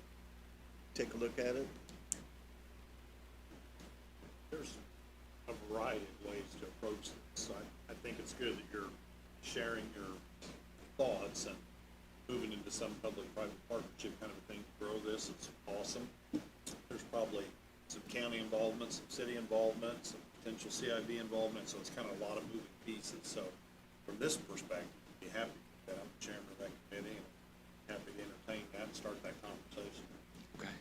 take a look at it? There's a variety of ways to approach this. I think it's good that you're sharing your thoughts and moving into some public-private partnership kind of a thing to grow this. It's awesome. There's probably some county involvement, some city involvement, some potential CIB involvement, so it's kind of a lot of moving pieces. So from this perspective, I'd be happy that I'm the chairman of that committee and happy to entertain that and start that conversation. Okay.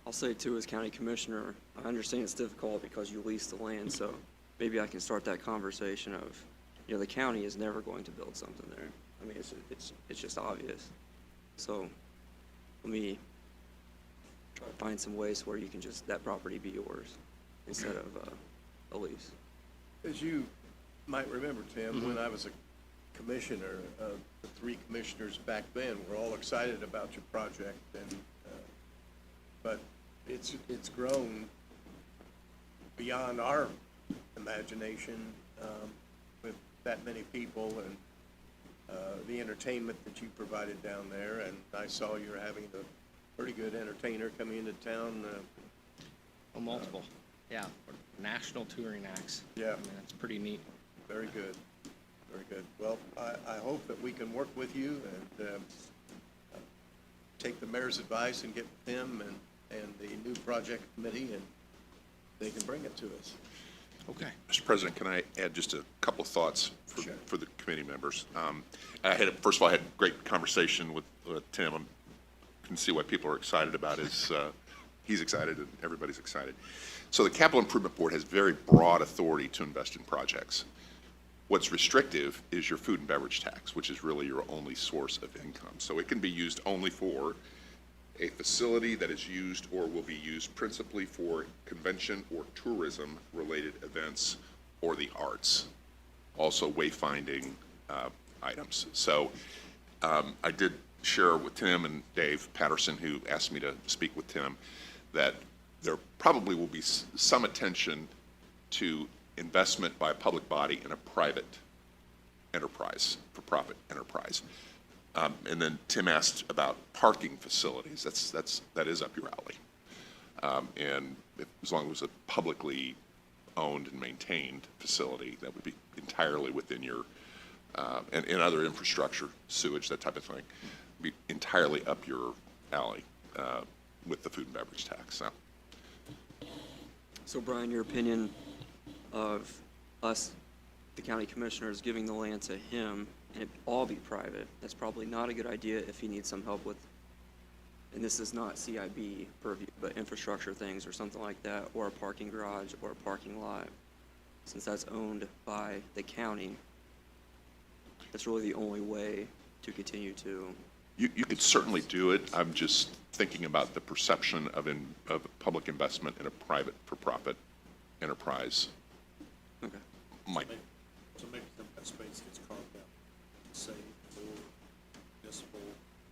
I'll say too, as county commissioner, I understand it's difficult because you lease the land, so maybe I can start that conversation of, you know, the county is never going to build something there. I mean, it's just obvious. So let me try to find some ways where you can just, that property be yours instead of a lease. As you might remember, Tim, when I was a commissioner, the three commissioners back then were all excited about your project, and but it's grown beyond our imagination with that many people and the entertainment that you provided down there. And I saw you were having a pretty good entertainer coming into town. Oh, multiple. Yeah, national touring acts. Yeah. I mean, that's pretty neat. Very good, very good. Well, I hope that we can work with you and take the mayor's advice and get with him and the new project committee, and they can bring it to us. Okay. Mr. President, can I add just a couple of thoughts Sure. for the committee members? First of all, I had a great conversation with Tim. I can see why people are excited about his, he's excited and everybody's excited. So the Capital Improvement Board has very broad authority to invest in projects. What's restrictive is your food and beverage tax, which is really your only source of income. So it can be used only for a facility that is used or will be used principally for convention or tourism related events or the arts, also wayfinding items. So I did share with Tim and Dave Patterson, who asked me to speak with Tim, that there probably will be some attention to investment by a public body in a private enterprise, for-profit enterprise. And then Tim asked about parking facilities. That is up your alley. And as long as it's a publicly owned and maintained facility, that would be entirely within your, and other infrastructure, sewage, that type of thing, be entirely up your alley with the food and beverage tax. So Brian, your opinion of us, the county commissioners, giving the land to him and it all be private, that's probably not a good idea if he needs some help with, and this is not CIB purview, but infrastructure things or something like that, or a parking garage or a parking lot. Since that's owned by the county, that's really the only way to continue to. You could certainly do it. I'm just thinking about the perception of public investment in a private for-profit enterprise. Okay. Mike. So maybe that space gets carved out, say, for municipal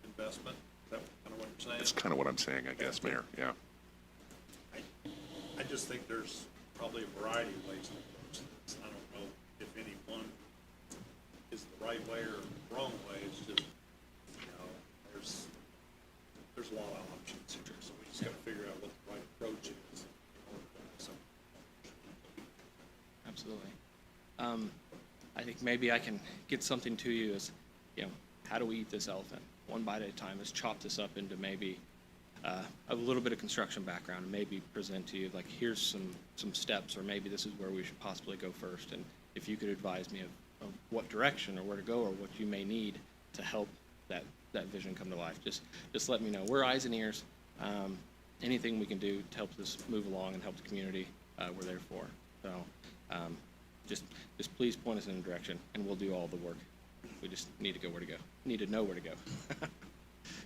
investment. Is that kind of what you're saying? That's kind of what I'm saying, I guess, Mayor, yeah. I just think there's probably a variety of ways to approach this. I don't know if any one is the right way or the wrong way. It's just, you know, there's a lot of options here, so we just got to figure out what the right approach is in order to have something. Absolutely. I think maybe I can get something to you as, you know, how do we eat this elephant? One bite at a time. Let's chop this up into maybe a little bit of construction background and maybe present to you, like, here's some steps, or maybe this is where we should possibly go first. And if you could advise me of what direction or where to go or what you may need to help that vision come to life, just let me know. We're eyes and ears. Anything we can do to help this move along and help the community, we're there for. So just please point us in a direction, and we'll do all the work. We just need to know where to go.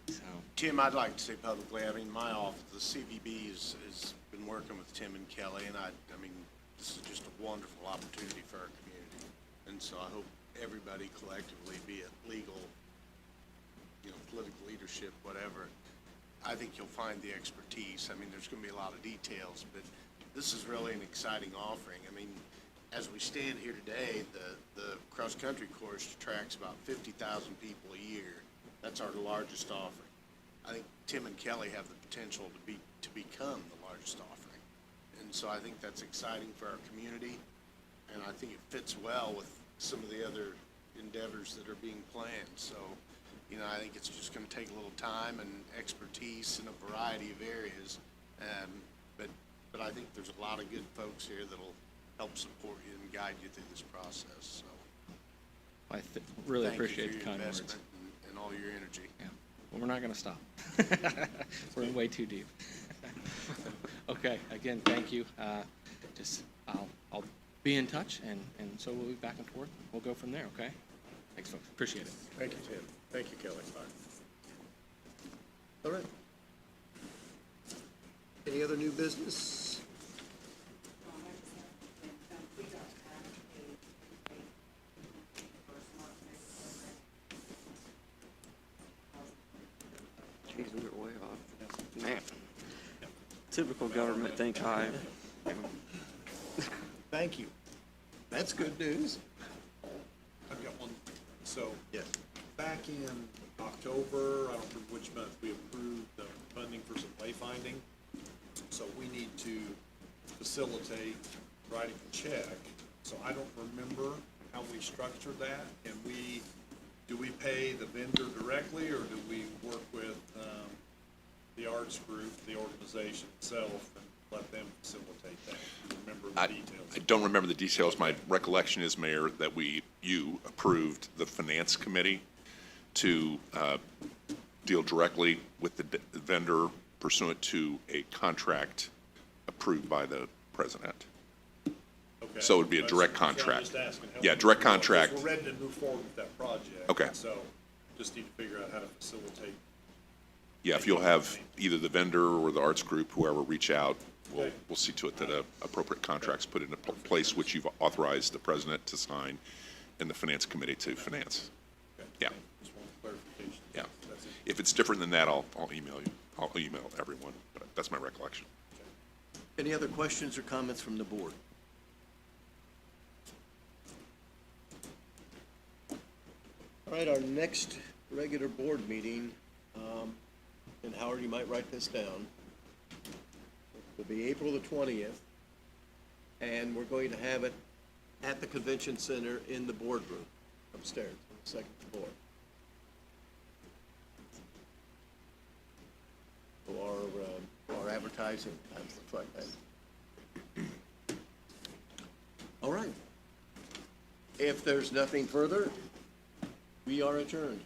So. Tim, I'd like to say publicly, I mean, my office, the CVB, has been working with Tim and Kelly, and I mean, this is just a wonderful opportunity for our community. And so I hope everybody collectively, be it legal, you know, political leadership, whatever, I think you'll find the expertise. I mean, there's going to be a lot of details, but this is really an exciting offering. I mean, as we stand here today, the cross-country course attracts about 50,000 people a year. That's our largest offering. I think Tim and Kelly have the potential to become the largest offering. And so I think that's exciting for our community, and I think it fits well with some of the other endeavors that are being planned. So, I think it's just gonna take a little time and expertise in a variety of areas. But I think there's a lot of good folks here that'll help support you and guide you through this process, so. I really Thank you appreciate for the your kind words. investment and all your energy. Yeah. Well, we're not gonna stop. We're in way too deep. Okay, again, thank you. I'll be in touch, and so we'll be back and forth. We'll go from there, okay? Thanks, folks. Appreciate it. Thank you, Tim. Thank you, Kelly. All right. Any other new business? Jeez, we were way off. Man. Typical government think high. Thank you. That's good news. I've got one. So, Yes. back in October, I don't remember which month, we approved the funding for some wayfinding. So we need to facilitate writing a check. So I don't remember how we structured that. Do we pay the vendor directly, or do we work with, the arts group, the organization itself, and let them facilitate that? Do you remember the details? I don't remember the details. My recollection is, Mayor, that you approved the Finance Committee to deal directly with the vendor pursuant to a contract approved by the president. Okay. So it would be a That's- direct that's what I'm contract. just asking, how Yeah, we direct move forward, 'cause contract. We're ready to move forward with that project. Okay. And so just need to figure out how to facilitate. Yeah, if you'll have either the vendor or the arts group, whoever, reach out, Okay. we'll see to it that appropriate contracts put into place, which you've authorized the president to sign and the Finance Committee to finance. Okay. Yeah. Just one clarification. Yeah. That's it. If it's different than that, I'll email you. I'll email everyone, but that's my recollection. Any other questions or comments from the board? All right, our next regular board meeting, and Howard, you might write this down, will be April the 20th, and we're going to have it at the convention center in the boardroom upstairs, on the second floor. So our advertising, stuff like that. All right. If there's nothing further, we are adjourned.